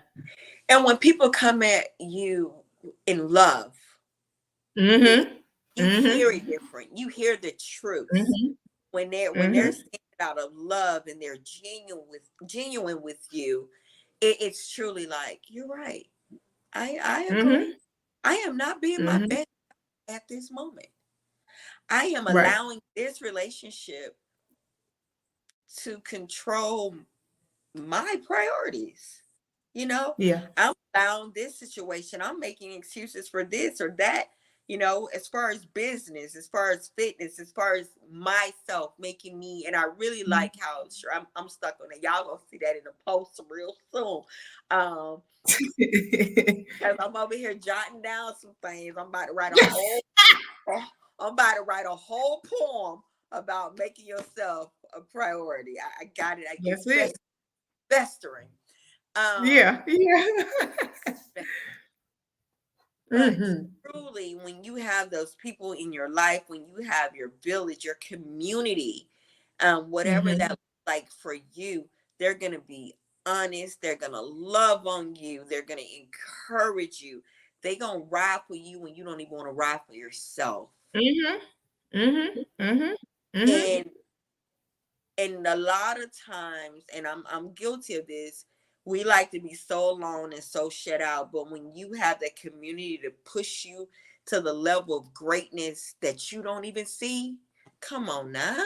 And when people come at you in love,
Mm-hmm.
you hear it different. You hear the truth.
Mm-hmm.
When they're saying it out of love and they're genuine with you, it's truly like, you're right. I agree. I am not being my best at this moment. I am allowing this relationship to control my priorities.
Yeah.
I'm allowing this situation. I'm making excuses for this or that, as far as business, as far as fitness, as far as myself, making me. And I really like how I'm stuck on it. Y'all gonna see that in the post real soon. As I'm over here jotting down some things. I'm about to write a whole poem about making yourself a priority. I got it.
That's it.
Festering.
Yeah.
But truly, when you have those people in your life, when you have your village, your community, whatever that looks like for you, they're going to be honest. They're going to love on you. They're going to encourage you. They're going to ride for you when you don't even want to ride for yourself. And a lot of times, and I'm guilty of this, we like to be so alone and so shut out. But when you have that community to push you to the level of greatness that you don't even see, come on now.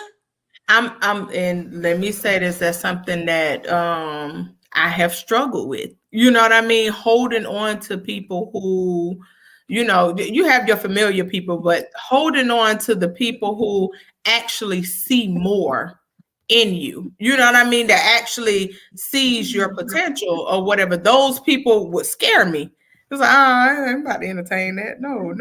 And let me say this, that's something that I have struggled with. You know what I mean? Holding on to people who, you have your familiar people, but holding on to the people who actually see more in you. You know what I mean? That actually sees your potential or whatever. Those people would scare me. It's like, I ain't about to entertain that. No.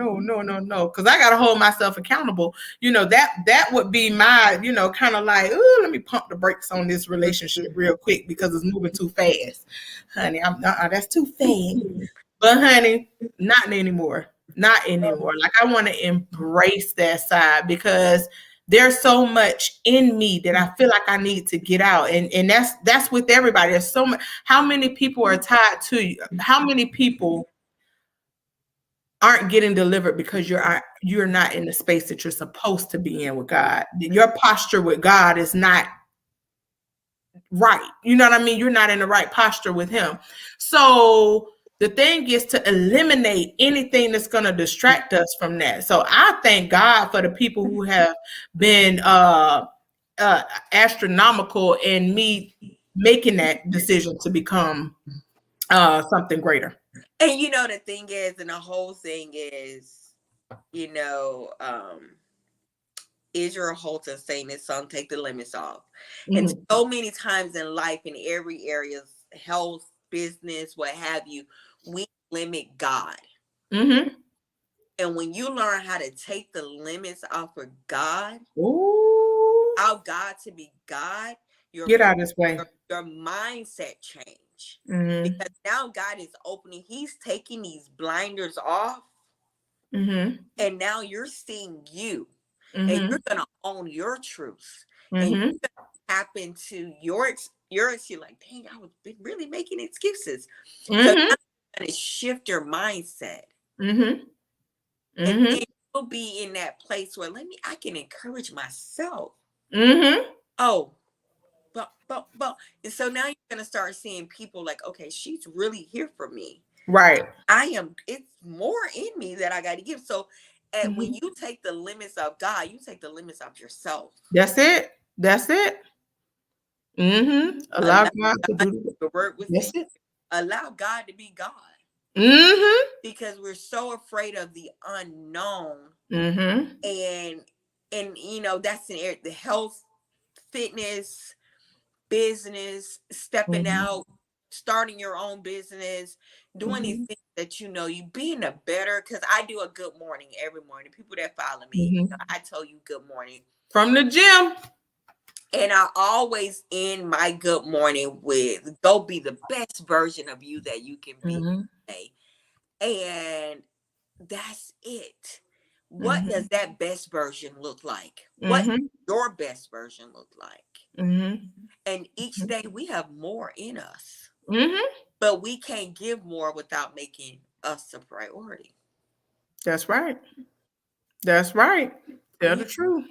Because I got to hold myself accountable. That would be my, kind of like, oh, let me pump the brakes on this relationship real quick because it's moving too fast. Honey, that's too fast. But honey, not anymore. Not anymore. Like, I want to embrace that side because there's so much in me that I feel like I need to get out. And that's with everybody. There's so much. How many people are tied to you? How many people aren't getting delivered because you're not in the space that you're supposed to be in with God? Your posture with God is not right. You know what I mean? You're not in the right posture with him. So the thing is to eliminate anything that's going to distract us from that. So I thank God for the people who have been astronomical in me making that decision to become something greater.
And the thing is, and the whole thing is, Israel Holton saying this song, Take the Limits Off. And so many times in life, in every area, health, business, what have you, we limit God. And when you learn how to take the limits off of God, allow God to be God,
get out of this way.
Your mindset change. Because now God is opening, he's taking these blinders off. And now you're seeing you. And you're gonna own your truth. And you're gonna tap into your you're like, dang, I was really making excuses. So now you're gonna shift your mindset. And then you'll be in that place where I can encourage myself. Oh, but and so now you're gonna start seeing people like, okay, she's really here for me.
Right.
It's more in me that I got to give. So when you take the limits of God, you take the limits of yourself.
That's it. Allow God to do
the work with
That's it.
Allow God to be God. Because we're so afraid of the unknown. And that's in the health, fitness, business, stepping out, starting your own business, doing these things that you being a better. Because I do a good morning every morning. People that follow me, I tell you good morning
from the gym.
And I always end my good morning with go be the best version of you that you can be today. And that's it. What does that best version look like? What does your best version look like? And each day we have more in us. But we can't give more without making us a priority.
That's right. That's right. Tell the truth.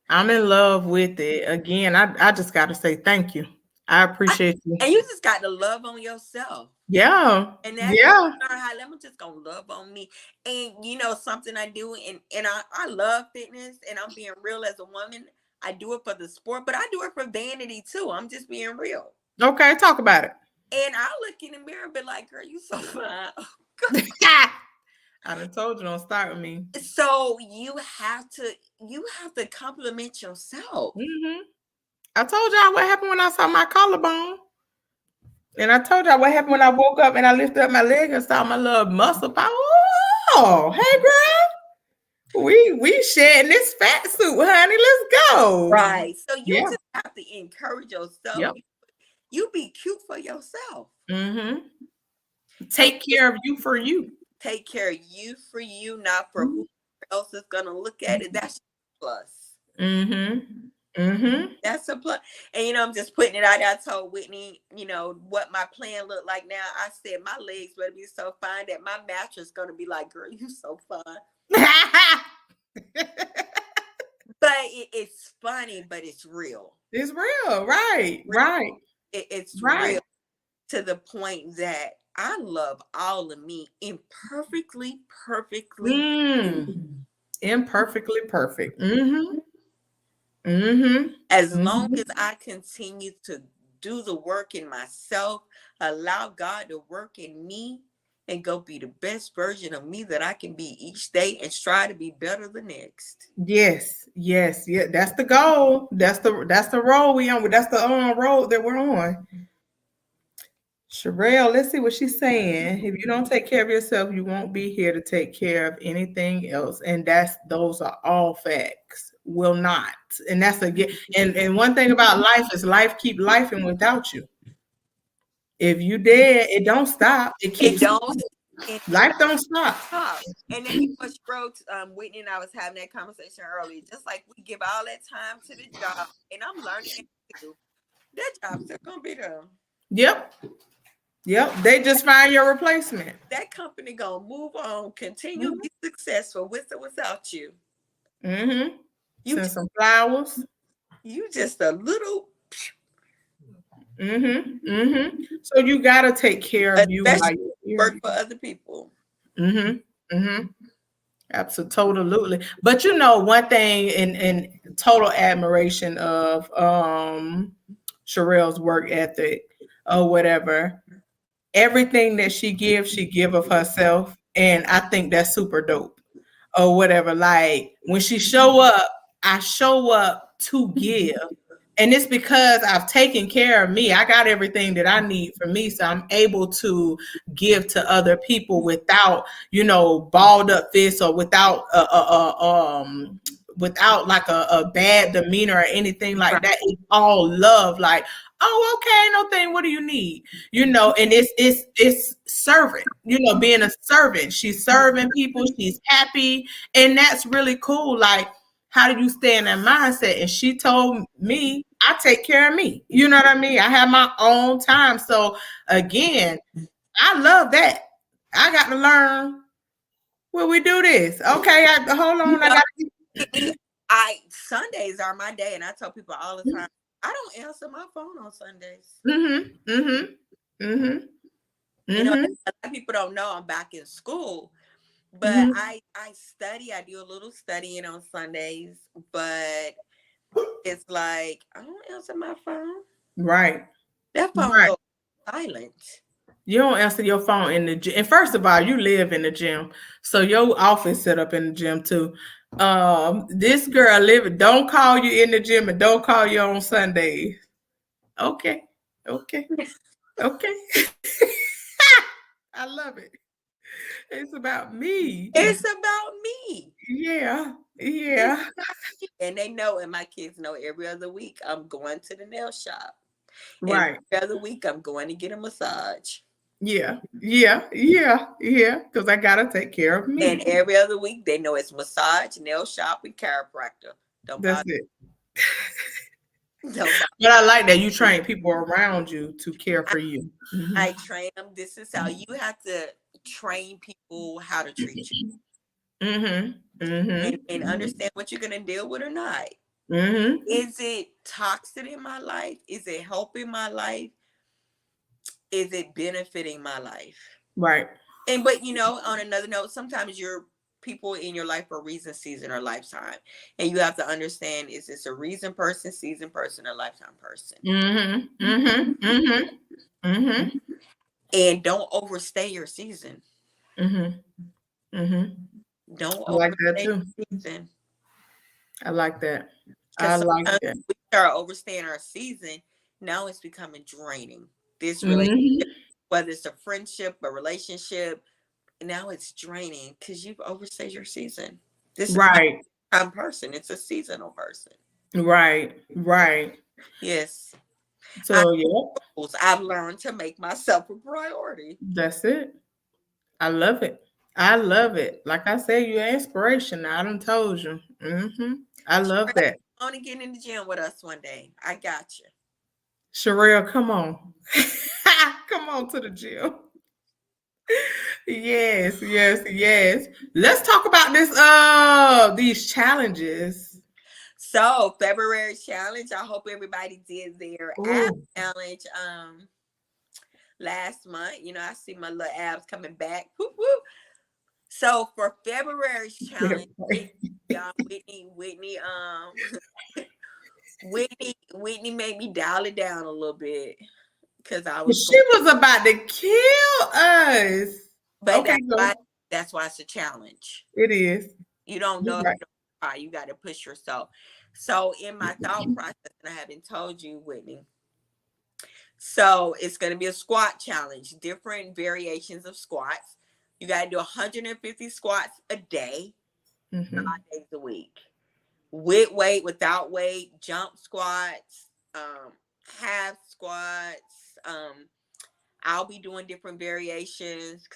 I'm in love with it. Again, I just got to say thank you. I appreciate you.
And you just got to love on yourself.
Yeah.
And that's how I'm just gonna love on me. And you know something I do, and I love fitness, and I'm being real as a woman. I do it for the sport, but I do it for vanity too. I'm just being real.
Okay, talk about it.
And I look in the mirror and be like, girl, you so fine.
I done told you don't start with me.
So you have to compliment yourself.
I told y'all what happened when I saw my collarbone. And I told y'all what happened when I woke up and I lifted up my leg and saw my little muscle power. Oh, hey girl. We shedding this fat suit, honey. Let's go.
Right. So you just have to encourage yourself.
Yep.
You be cute for yourself.
Take care of you for you.
Take care of you for you, not for who else is gonna look at it. That's a plus. That's a plus. And you know, I'm just putting it out there. I told Whitney, you know, what my plan looked like now. I said my legs better be so fine that my mattress gonna be like, girl, you so fine. But it's funny, but it's real.
It's real, right? Right.
It's real to the point that I love all of me imperfectly,
imperfectly perfect.
As long as I continue to do the work in myself, allow God to work in me, and go be the best version of me that I can be each day, and strive to be better the next.
Yes. That's the goal. That's the road we on. That's the road that we're on. Sherelle, let's see what she's saying. If you don't take care of yourself, you won't be here to take care of anything else. And those are all facts. Will not. And that's and one thing about life is life keep lifing without you. If you dead, it don't stop. Life don't stop.
And then you wrote, Whitney and I was having that conversation earlier. Just like we give all that time to the job, and I'm learning too. That job's still gonna be there.
Yep. They just find your replacement.
That company gonna move on, continue to be successful with or without you.
You send some flowers.
You just a little.
So you gotta take care of you.
Work for other people.
Absolutely. But you know, one thing in total admiration of Sherelle's work ethic or whatever, everything that she give of herself. And I think that's super dope or whatever. Like when she show up, I show up to give. And it's because I've taken care of me. I got everything that I need for me. So I'm able to give to other people without, balled up fists or without like a bad demeanor or anything like that. It's all love. Like, oh, okay, no thing. What do you need? And it's servant, being a servant. She's serving people. She's happy. And that's really cool. Like, how do you stay in that mindset? And she told me, I take care of me. You know what I mean? I have my own time. So again, I love that. I got to learn when we do this. Okay, hold on.
Sundays are my day, and I tell people all the time, I don't answer my phone on Sundays. A lot of people don't know I'm back in school. But I study. I do a little studying on Sundays, but it's like I don't answer my phone.
Right.
That phone goes silent.
You don't answer your phone in the gym. And first of all, you live in the gym, so your office set up in the gym too. This girl don't call you in the gym and don't call you on Sundays. Okay. I love it. It's about me.
It's about me.
Yeah. Yeah.
And they know, and my kids know every other week I'm going to the nail shop. And
Right.
every other week I'm going to get a massage.
Yeah. Because I gotta take care of me.
And every other week they know it's massage, nail shop, and chiropractor. Don't
That's
bother.
it.
Don't bother.
But I like that you train people around you to care for you.
I train them. This is how you have to train people how to treat you. And understand what you're gonna deal with or not. Is it toxic in my life? Is it helping my life? Is it benefiting my life?
Right.
And but on another note, sometimes your people in your life for a reason, season, or lifetime. And you have to understand, is this a reason person, season person, or lifetime person? And don't overstay your season. Don't
I like that
overstay
too.
your season.
I like that.
Because sometimes we start overstaying our season, now it's becoming draining. This relationship, whether it's a friendship, a relationship, now it's draining because you've overstayed your season. This is not a person, it's a seasonal person.
Right.
Yes.
So
I've learned to make myself a priority.
That's it. I love it. Like I said, you're an inspiration. I done told you. I love that.
I want to get in the gym with us one day. I got you.
Sherelle, come on. Come on to the gym. Yes. Let's talk about these challenges.
So February challenge. I hope everybody did their ab challenge last month. I see my little abs coming back. Whoop, whoop. So for February's challenge, Whitney made me dial it down a little bit because
she was about to kill us.
But that's why it's a challenge.
It is.
You don't know if you don't try. You got to push yourself. So in my thought process, and I haven't told you, Whitney. So it's going to be a squat challenge, different variations of squats. You got to do 150 squats a day, 5 days a week. With weight, without weight, jump squats, half squats. I'll be doing different variations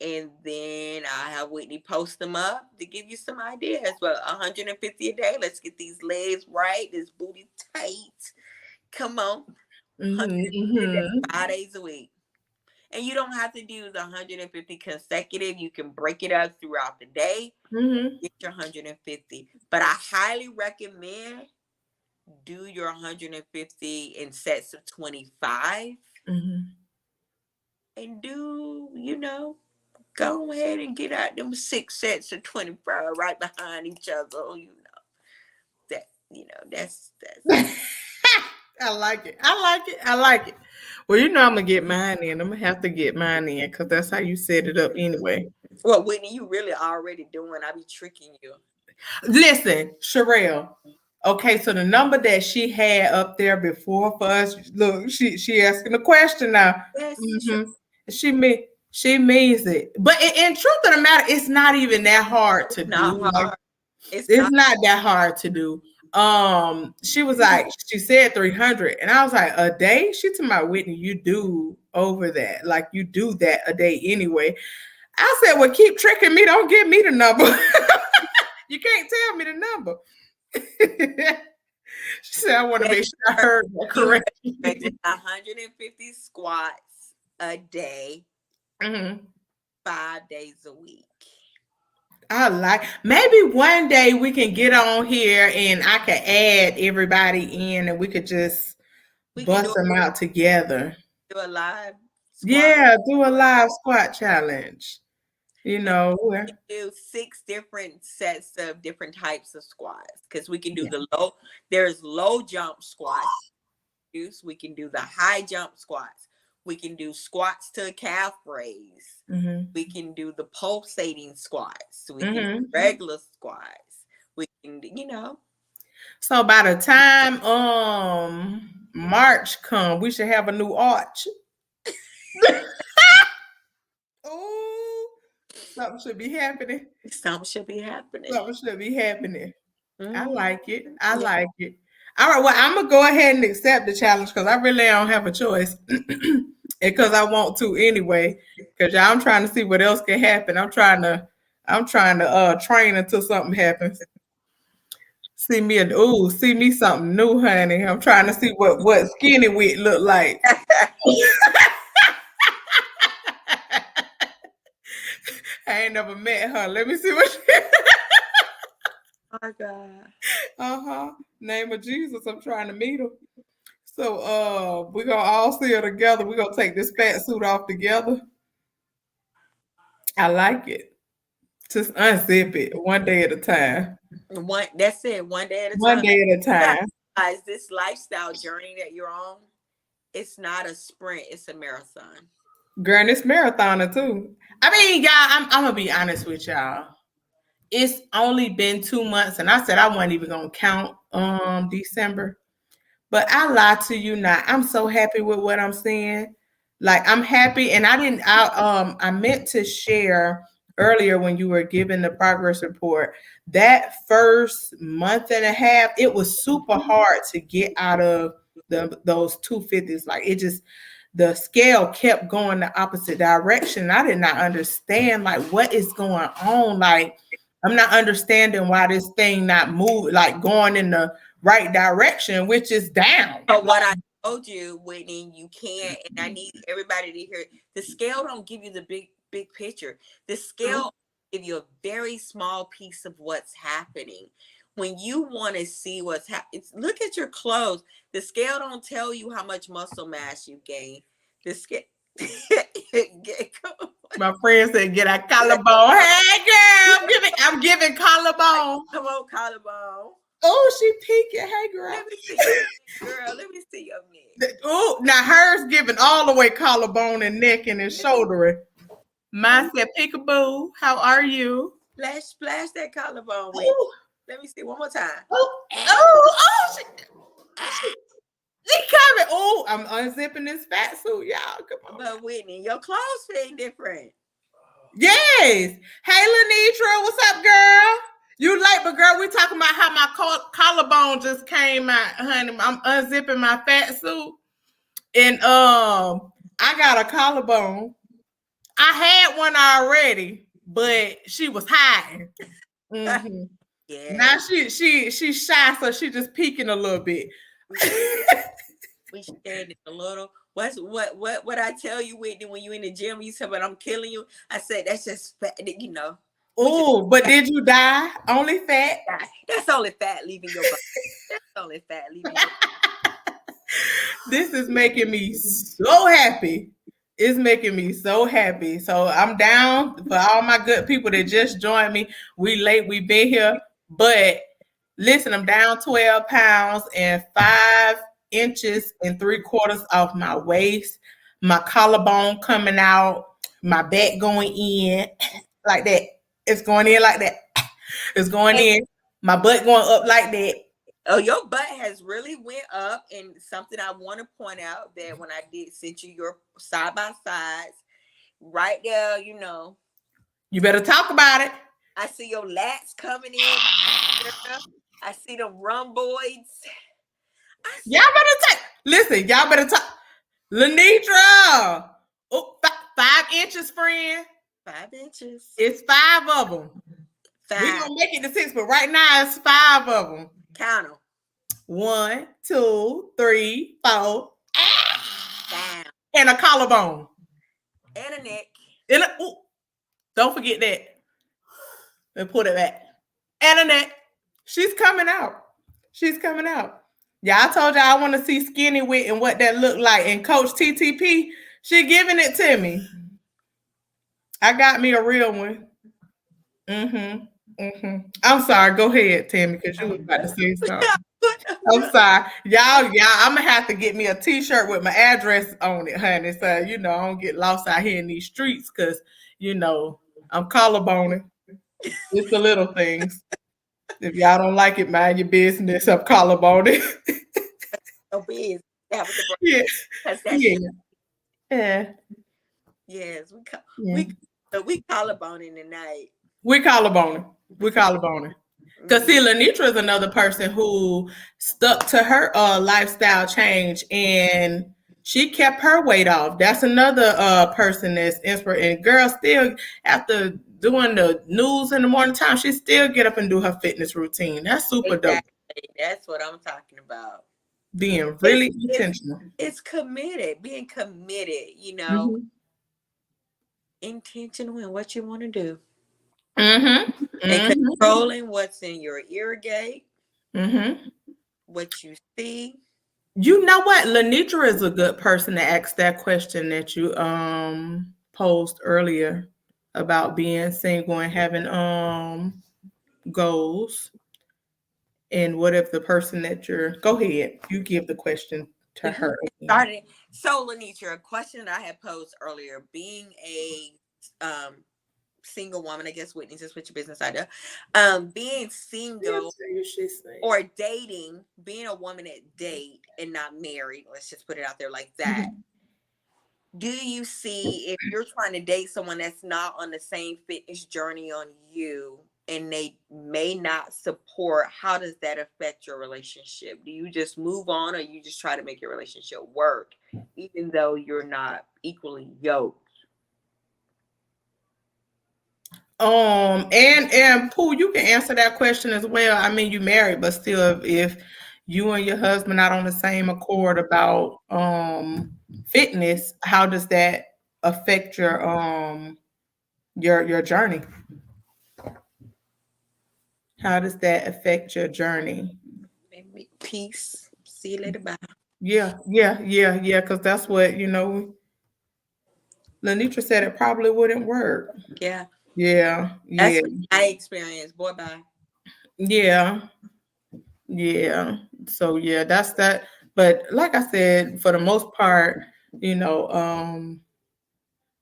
and then I have Whitney post them up to give you some ideas. But 150 a day. Let's get these legs right. This booty tight. Come on. 5 days a week. And you don't have to do the 150 consecutive. You can break it up throughout the day. Get your 150. But I highly recommend do your 150 in sets of 25. And go ahead and get out them 6 sets of 25 right behind each other. That's
I like it. Well, I'm gonna get mine in. I'm gonna have to get mine in because that's how you set it up anyway.
Well, Whitney, you really already doing. I be tricking you.
Listen, Sherelle. Okay, so the number that she had up there before for us, look, she asking a question now.
Yes,
She means it. But in truth of the matter, it's not even that hard to do. Like, it's not that hard to do. She was like, she said 300, and I was like, a day? She told my Whitney, you do over that. Like, you do that a day anyway. I said, well, keep tricking me. Don't give me the number. You can't tell me the number. She said, I want to make sure I heard that correctly.
150 squats a day, 5 days a week.
I like, maybe one day we can get on here and I can add everybody in and we could just bust them out together.
Do a live
squat. Yeah, do a live squat challenge. We can
do 6 different sets of different types of squats because we can do there's low jump squats. We can do the high jump squats. We can do squats to calf raise. We can do the pulsating squats. We can do regular squats. We can,
So by the time March come, we should have a new arch. Something should be happening.
Something should be happening.
Something should be happening.
Mm-hmm.
I like it. I like it. All right. Well, I'm gonna go ahead and accept the challenge because I really don't have a choice, because I want to anyway. Because y'all, I'm trying to see what else can happen. I'm trying to train until something happens. See me something new, honey. I'm trying to see what skinny wit look like. I ain't never met her. Let me see what she.
Oh my God.
Name of Jesus, I'm trying to meet her. So we're gonna all see her together. We're gonna take this fat suit off together. I like it. Just unzip it one day at a time.
That's it. One day at a time.
One day at a time.
Guys, this lifestyle journey that you're on, it's not a sprint, it's a marathon.
Girl, it's marathoner too. I mean, y'all, I'm gonna be honest with y'all. It's only been 2 months, and I said I wasn't even gonna count December. But I lie to you not. I'm so happy with what I'm seeing. Like, I'm happy, and I meant to share earlier when you were giving the progress report. That first month and a half, it was super hard to get out of those 250s. Like, it just, the scale kept going the opposite direction. I did not understand like what is going on. Like, I'm not understanding why this thing not moving, like going in the right direction, which is down.
But what I told you, Whitney, you can't, and I need everybody to hear it. The scale don't give you the big picture. The scale give you a very small piece of what's happening. When you want to see what's happening, look at your clothes. The scale don't tell you how much muscle mass you gain. The scale.
My friend said, "Get a collarbone." Hey, girl, I'm giving collarbone.
Come on, collarbone.
Oh, she peeking. Hey, girl.
Let me see your neck, girl. Let me see your neck.
Oh, now hers giving all the way collarbone and neck and his shouldering. Mine said, "Peekaboo, how are you?"
Splash that collarbone with. Let me see one more time.
She coming. Oh, I'm unzipping this fat suit, y'all. Come on.
But Whitney, your clothes fit different.
Yes. Hey, Lenitra, what's up, girl? You late, but girl, we talking about how my collarbone just came out, honey. I'm unzipping my fat suit, and I got a collarbone. I had one already, but she was hiding. Mm-hmm. Yeah. Now she's shy, so she just peeking a little bit.
We standing a little. What I tell you, Whitney, when you in the gym, you said, "But I'm killing you." I said, "That's just fat," you know.
Oh, but did you die? Only fat?
That's only fat leaving your body. That's only fat leaving your body.
This is making me so happy. It's making me so happy. So I'm down for all my good people that just joined me. We late, we been here. But listen, I'm down 12 pounds and 5 inches and 3/4 off my waist. My collarbone coming out. My back going in like that. It's going in like that. It's going in. My butt going up like that.
Oh, your butt has really went up. And something I want to point out that when I did send you your side by sides, right there, you know.
You better talk about it.
I see your lats coming in. I see the rhomboids.
Y'all better listen, y'all better talk. Lenitra. Oh, 5 inches, friend.
5 inches.
It's 5 of them. 5. We're gonna make it to 6, but right now it's 5 of them.
Count them.
1, 2, 3, 4. And a collarbone.
And a neck.
Don't forget that. And put it back. And a neck. She's coming out. She's coming out. Yeah, I told y'all I want to see skinny wit and what that looked like. And Coach TTP, she giving it to me. I got me a real one. I'm sorry. Go ahead, Tammy, because you was about to say something. I'm sorry. Y'all, I'm going to have to get me a t-shirt with my address on it, honey. So, I don't get lost out here in these streets because, I'm collarboning. It's the little things. If y'all don't like it, mind your business. I'm collarboning.
No business.
Yeah.
Yeah. Yes, we We collarboning tonight.
We collarboning. We collarboning. Because see, Lenitra is another person who stuck to her lifestyle change and she kept her weight off. That's another person that's inspiring. Girl, still after doing the news in the morning time, she still get up and do her fitness routine. That's super dope.
That's what I'm talking about.
Being really intentional.
It's committed. Being committed, you know. Intentional in what you want to do. And controlling what's in your ear gate. What you see.
You know what? Lenitra is a good person to ask that question that you posed earlier about being single and having goals. And what if the person that you're go ahead, you give the question to her.
So Lenitra, a question that I had posed earlier, being a single woman, I guess Whitney, just switch your business idea. Being single or dating, being a woman that date and not married, let's just put it out there like that. Do you see, if you're trying to date someone that's not on the same fitness journey on you and they may not support, how does that affect your relationship? Do you just move on, or you just try to make your relationship work even though you're not equally yoked?
And Pooh, you can answer that question as well. I mean, you married, but still, if you and your husband not on the same accord about fitness, how does that affect your journey? How does that affect your journey?
Maybe peace. See you later. Bye.
Yeah. Because that's what Lenitra said. It probably wouldn't work.
Yeah.
That's
what I experienced. Boy, bye.
Yeah. So that's that. But like I said, for the most part,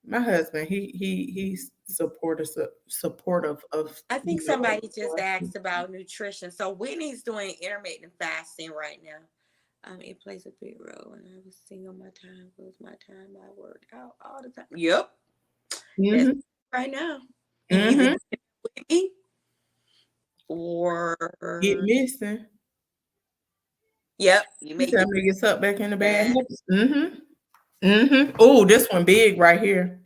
my husband, he's supportive of.
I think somebody just asked about nutrition. So Whitney's doing intermittent fasting right now. It plays a big role. When I was single, my time was my time. I worked out all the time. Yep. That's right now. And Whitney or
get missing.
Yep. You may
get sucked back in the bad. Oh, this one big right here.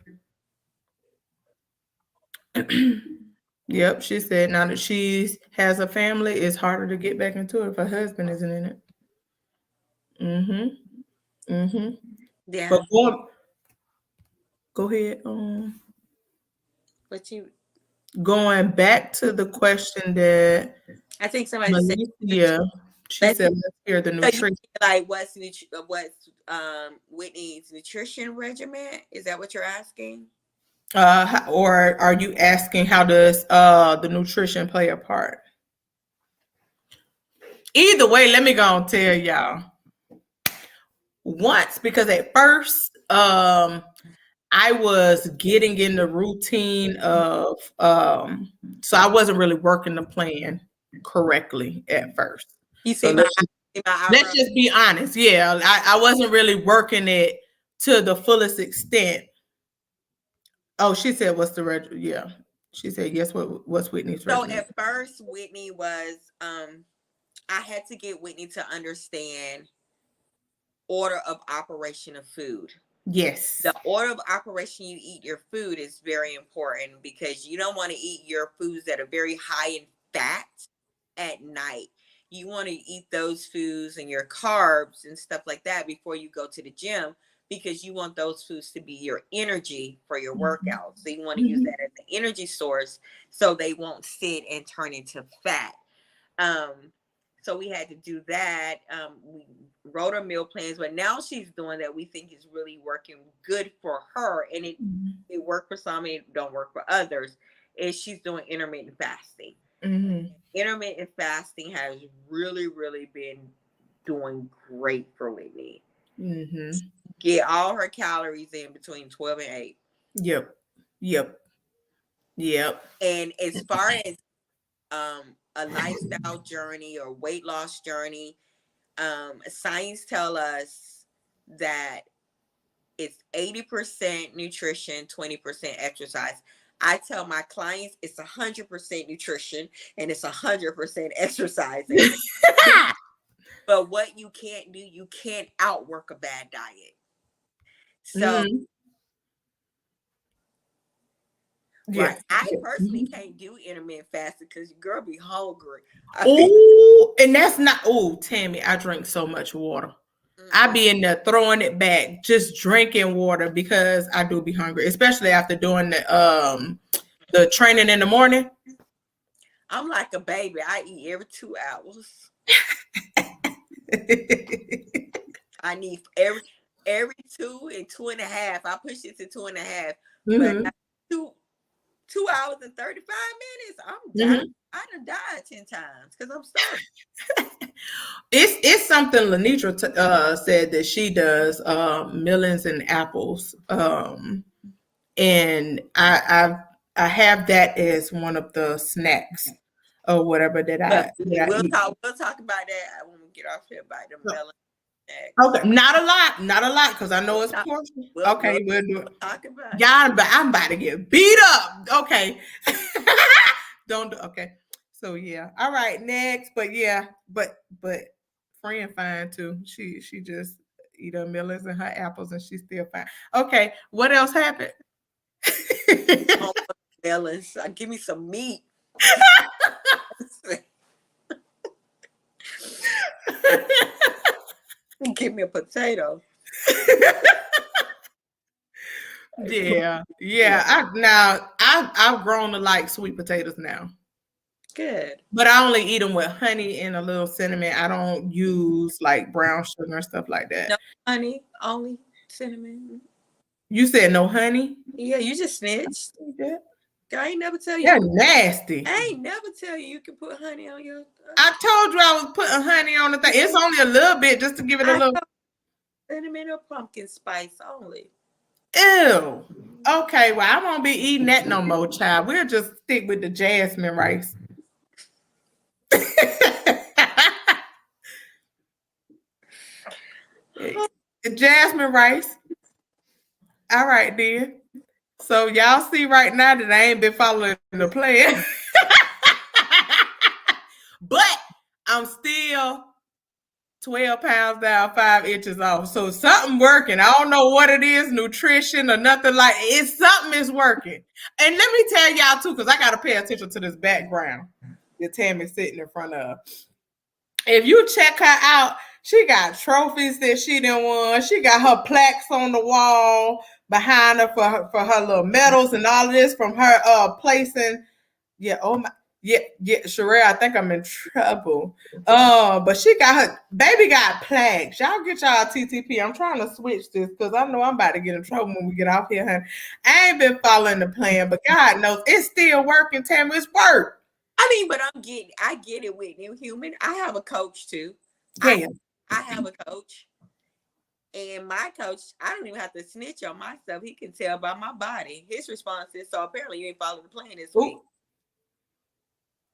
Yep, she said now that she has a family, it's harder to get back into it if her husband isn't in it.
Yeah.
But go ahead.
But you
going back to the question that
I think somebody said,
she said, let's hear the nutrition.
Like what's Whitney's nutrition regimen? Is that what you're asking?
Or are you asking how does the nutrition play a part? Either way, let me go and tell y'all. Once, because at first, I was getting in the routine of, so I wasn't really working the plan correctly at first.
You see,
let's just be honest. Yeah, I wasn't really working it to the fullest extent. Oh, she said, "What's the yeah?" She said, "Yes." What's Whitney's regimen?
So at first, Whitney was, I had to get Whitney to understand order of operation of food.
Yes.
The order of operation you eat your food is very important because you don't want to eat your foods that are very high in fat at night. You want to eat those foods and your carbs and stuff like that before you go to the gym, because you want those foods to be your energy for your workout. So you want to use that as the energy source so they won't sit and turn into fat. So we had to do that. We wrote our meal plans, but now she's doing that we think is really working good for her. And it worked for some, it don't work for others. Is she's doing intermittent fasting. Intermittent fasting has really, really been doing great for Whitney. Get all her calories in between 12 and 8.
Yep.
And as far as a lifestyle journey or weight loss journey, science tell us that it's 80% nutrition, 20% exercise. I tell my clients it's 100% nutrition and it's 100% exercising. But what you can't do, you can't outwork a bad diet. So, right, I personally can't do intermittent fasting because your girl be hungry.
Oh, and that's not. Oh, Tammy, I drink so much water. I be in there throwing it back, just drinking water because I do be hungry, especially after doing the training in the morning.
I'm like a baby. I eat every 2 hours. I need every 2 and 2.5. I push it to 2.5. But 2 hours and 35 minutes, I'm done. I done died 10 times because I'm starving.
It's something Lenitra said that she does millions and apples, and I have that as one of the snacks or whatever that
we'll
eat.
talk about that when we get off here about the melon.
Okay, not a lot, because I know it's portion. Okay, we'll do it.
Talk about
y'all, but I'm about to get beat up. Okay, don't do. Okay, so yeah, all right, next. But yeah, but friend fine too. She just eat her millions and her apples, and she's still fine. Okay, what else happened?
Melons. Give me some meat. Give me a potato.
Yeah. I've grown to like sweet potatoes now.
Good.
But I only eat them with honey and a little cinnamon. I don't use like brown sugar and stuff like that.
No honey, only cinnamon.
You said no honey?
Yeah, you just snitched. I ain't never tell you.
You're nasty.
I ain't never tell you can put honey on your.
I told you I was putting honey on the thing. It's only a little bit just to give it a little.
Cinnamon or pumpkin spice only.
Ew. Okay, well, I won't be eating that no more, child. We'll just stick with the jasmine rice. Jasmine rice. All right, then. So y'all see right now that I ain't been following the plan. But I'm still 12 pounds down, 5 inches off. So something working. I don't know what it is, nutrition or nothing like it. Something is working. And let me tell y'all too, because I got to pay attention to this background that Tammy's sitting in front of. If you check her out, she got trophies that she done won. She got her plaques on the wall behind her for her little medals and all of this from her placing. Yeah, oh my. Yeah, Sherelle, I think I'm in trouble. But she got her baby got plaques. Y'all get y'all TTP. I'm trying to switch this because I know I'm about to get in trouble when we get off here, honey. I ain't been following the plan, but God knows it's still working, Tammy. It's work.
I mean, but I get it with New Human. I have a coach too.
Yeah.
I have a coach. And my coach, I don't even have to snitch on myself. He can tell by my body. His response is, so apparently you ain't following the plan this week.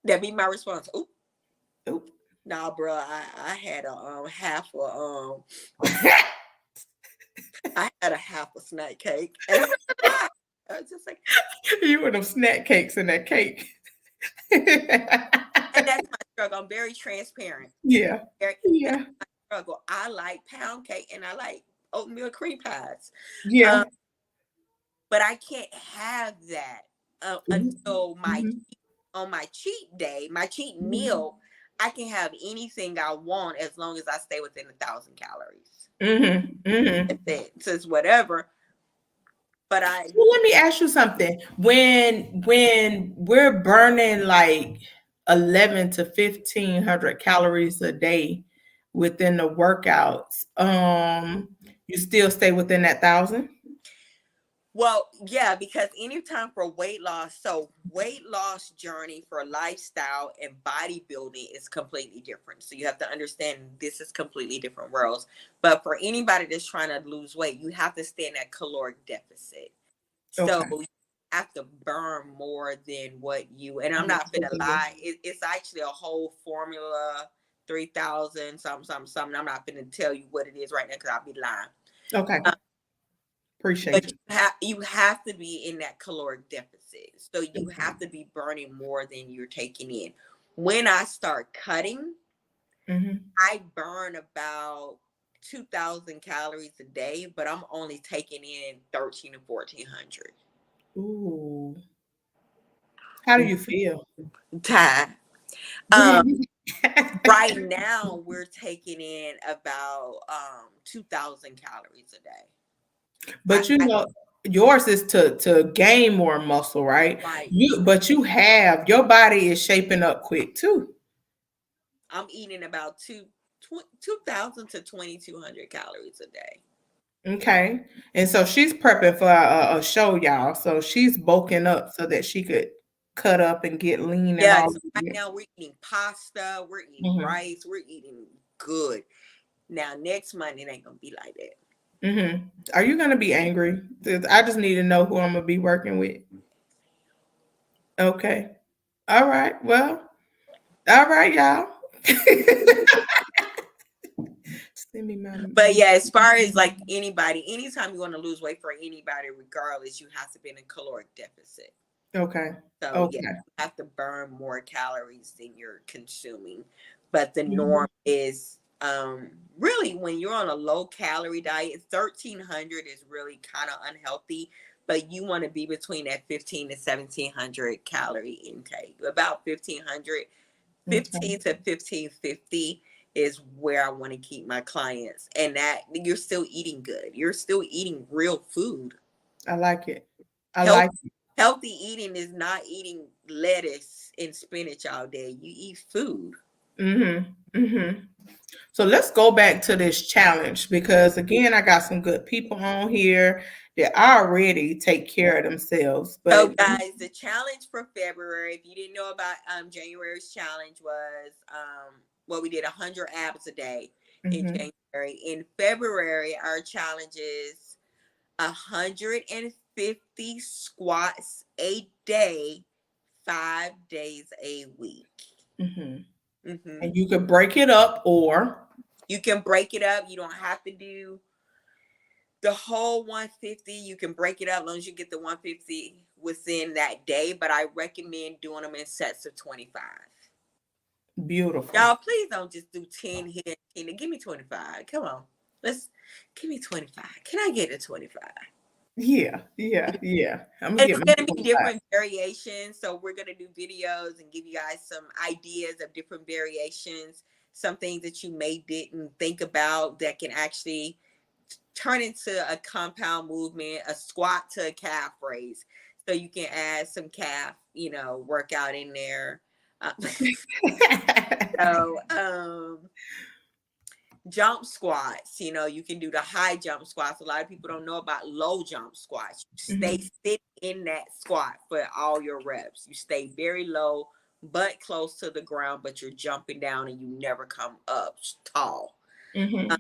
That'd be my response. Oop. Nah, bro, I had a half a I had a half a snack cake. And I was just like,
you with them snack cakes in that cake.
And that's my struggle. I'm very transparent.
Yeah.
That's my struggle. I like pound cake and I like oatmeal cream pies.
Yeah.
But I can't have that until on my cheat day, my cheat meal. I can have anything I want as long as I stay within 1,000 calories. So it's whatever. But
well, let me ask you something. When we're burning like 11 to 1,500 calories a day within the workouts, you still stay within that 1,000?
Well, yeah, because anytime for weight loss, so weight loss journey for lifestyle and bodybuilding is completely different. So you have to understand this is completely different worlds. But for anybody that's trying to lose weight, you have to stay in that caloric deficit. Okay. So you have to burn more than what you, and I'm not gonna lie, it's actually a whole formula, 3,000, something. I'm not gonna tell you what it is right now because I'll be lying.
Okay. Appreciate you.
You have to be in that caloric deficit. So you have to be burning more than you're taking in. When I start cutting, I burn about 2,000 calories a day, but I'm only taking in 1,300 to 1,400.
Ooh. How do you feel?
Ty. Right now we're taking in about 2,000 calories a day.
But you know, yours is to gain more muscle, right?
Right.
But you have, your body is shaping up quick too.
I'm eating about 2,000 to 2,200 calories a day.
Okay. And so she's prepping for a show, y'all. So she's bulking up so that she could cut up and get lean and all.
So right now we're eating pasta, we're eating rice, we're eating good. Now next month it ain't gonna be like that.
Are you gonna be angry? I just need to know who I'm gonna be working with. Okay. All right. Well, all right, y'all.
But yeah, as far as like anybody, anytime you want to lose weight for anybody, regardless, you have to be in a caloric deficit.
Okay.
So yeah, you have to burn more calories than you're consuming. But the norm is really when you're on a low calorie diet, 1,300 is really kind of unhealthy. But you want to be between that 1,500 to 1,700 calorie intake. About 1,500, 15 to 1,550 is where I want to keep my clients. And that you're still eating good. You're still eating real food.
I like it. Like it.
Healthy eating is not eating lettuce and spinach all day. You eat food.
So let's go back to this challenge because again, I got some good people on here that already take care of themselves. But
so guys, the challenge for February, if you didn't know about January's challenge was we did 100 abs a day in January. In February, our challenge is 150 squats a day, 5 days a week.
And you can break it up, or
you can break it up. You don't have to do the whole 150. You can break it up as long as you get the 150 within that day. But I recommend doing them in sets of 25.
Beautiful.
Y'all, please don't just do 10 here. Give me 25. Come on. Give me 25. Can I get a 25?
Yeah.
I'm gonna it's going to be different variations. So we're going to do videos and give you guys some ideas of different variations, some things that you may didn't think about that can actually turn into a compound movement, a squat to a calf raise. So you can add some calf, workout in there. Jump squats, you can do the high jump squats. A lot of people don't know about low jump squats. You stay sit in that squat for all your reps. You stay very low, butt close to the ground, but you're jumping down and you never come up tall. So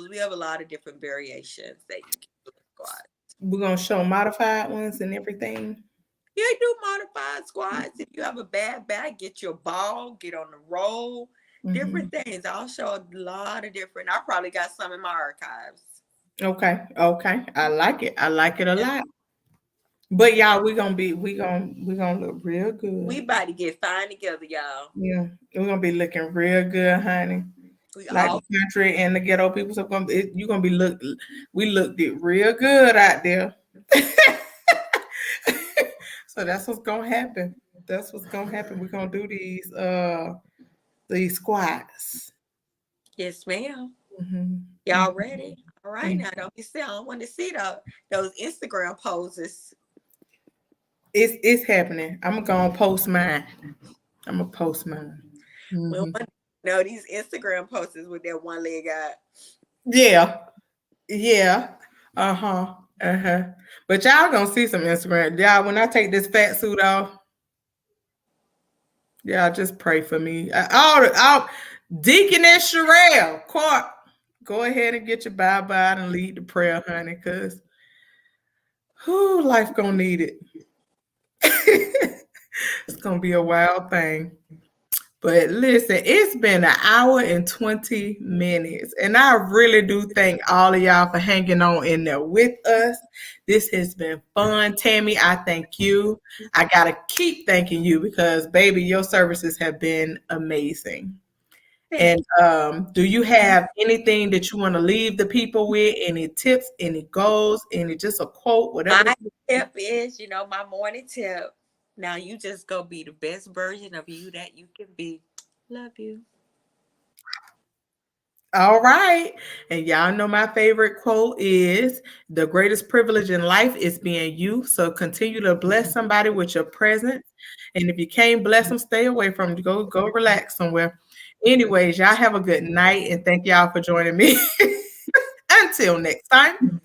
we have a lot of different variations that you can do in squats.
We're gonna show modified ones and everything.
Yeah, do modified squats. If you have a bad back, get your ball, get on the roll. Different things. I'll show a lot of different. I probably got some in my archives.
Okay. I like it. I like it a lot. But y'all, we're gonna look real good.
We about to get fine together, y'all.
Yeah, we're gonna be looking real good, honey. Like the country and the ghetto people, so you're gonna be we looked it real good out there. So that's what's gonna happen. We're gonna do these squats.
Yes, ma'am. Y'all ready? All right, now don't be still. I don't want to see those Instagram poses.
It's happening. I'm gonna post mine.
No, these Instagram posters with that one leg out.
Yeah. But y'all gonna see some Instagram. Y'all, when I take this fat suit off, y'all just pray for me. Deaconess Sherelle, Court, go ahead and get your bye-bye and lead the prayer, honey, because life gonna need it. It's gonna be a wild thing. But listen, it's been an hour and 20 minutes. And I really do thank all of y'all for hanging on in there with us. This has been fun. Tammy, I thank you. I got to keep thanking you because, baby, your services have been amazing. And do you have anything that you want to leave the people with? Any tips, any goals, any just a quote, whatever?
My tip is, my morning tip. Now you just go be the best version of you that you can be. Love you.
All right. And y'all know my favorite quote is the greatest privilege in life is being you. So continue to bless somebody with your presence. And if you can't bless them, stay away from them. Go relax somewhere. Anyways, y'all have a good night and thank y'all for joining me. Until next time.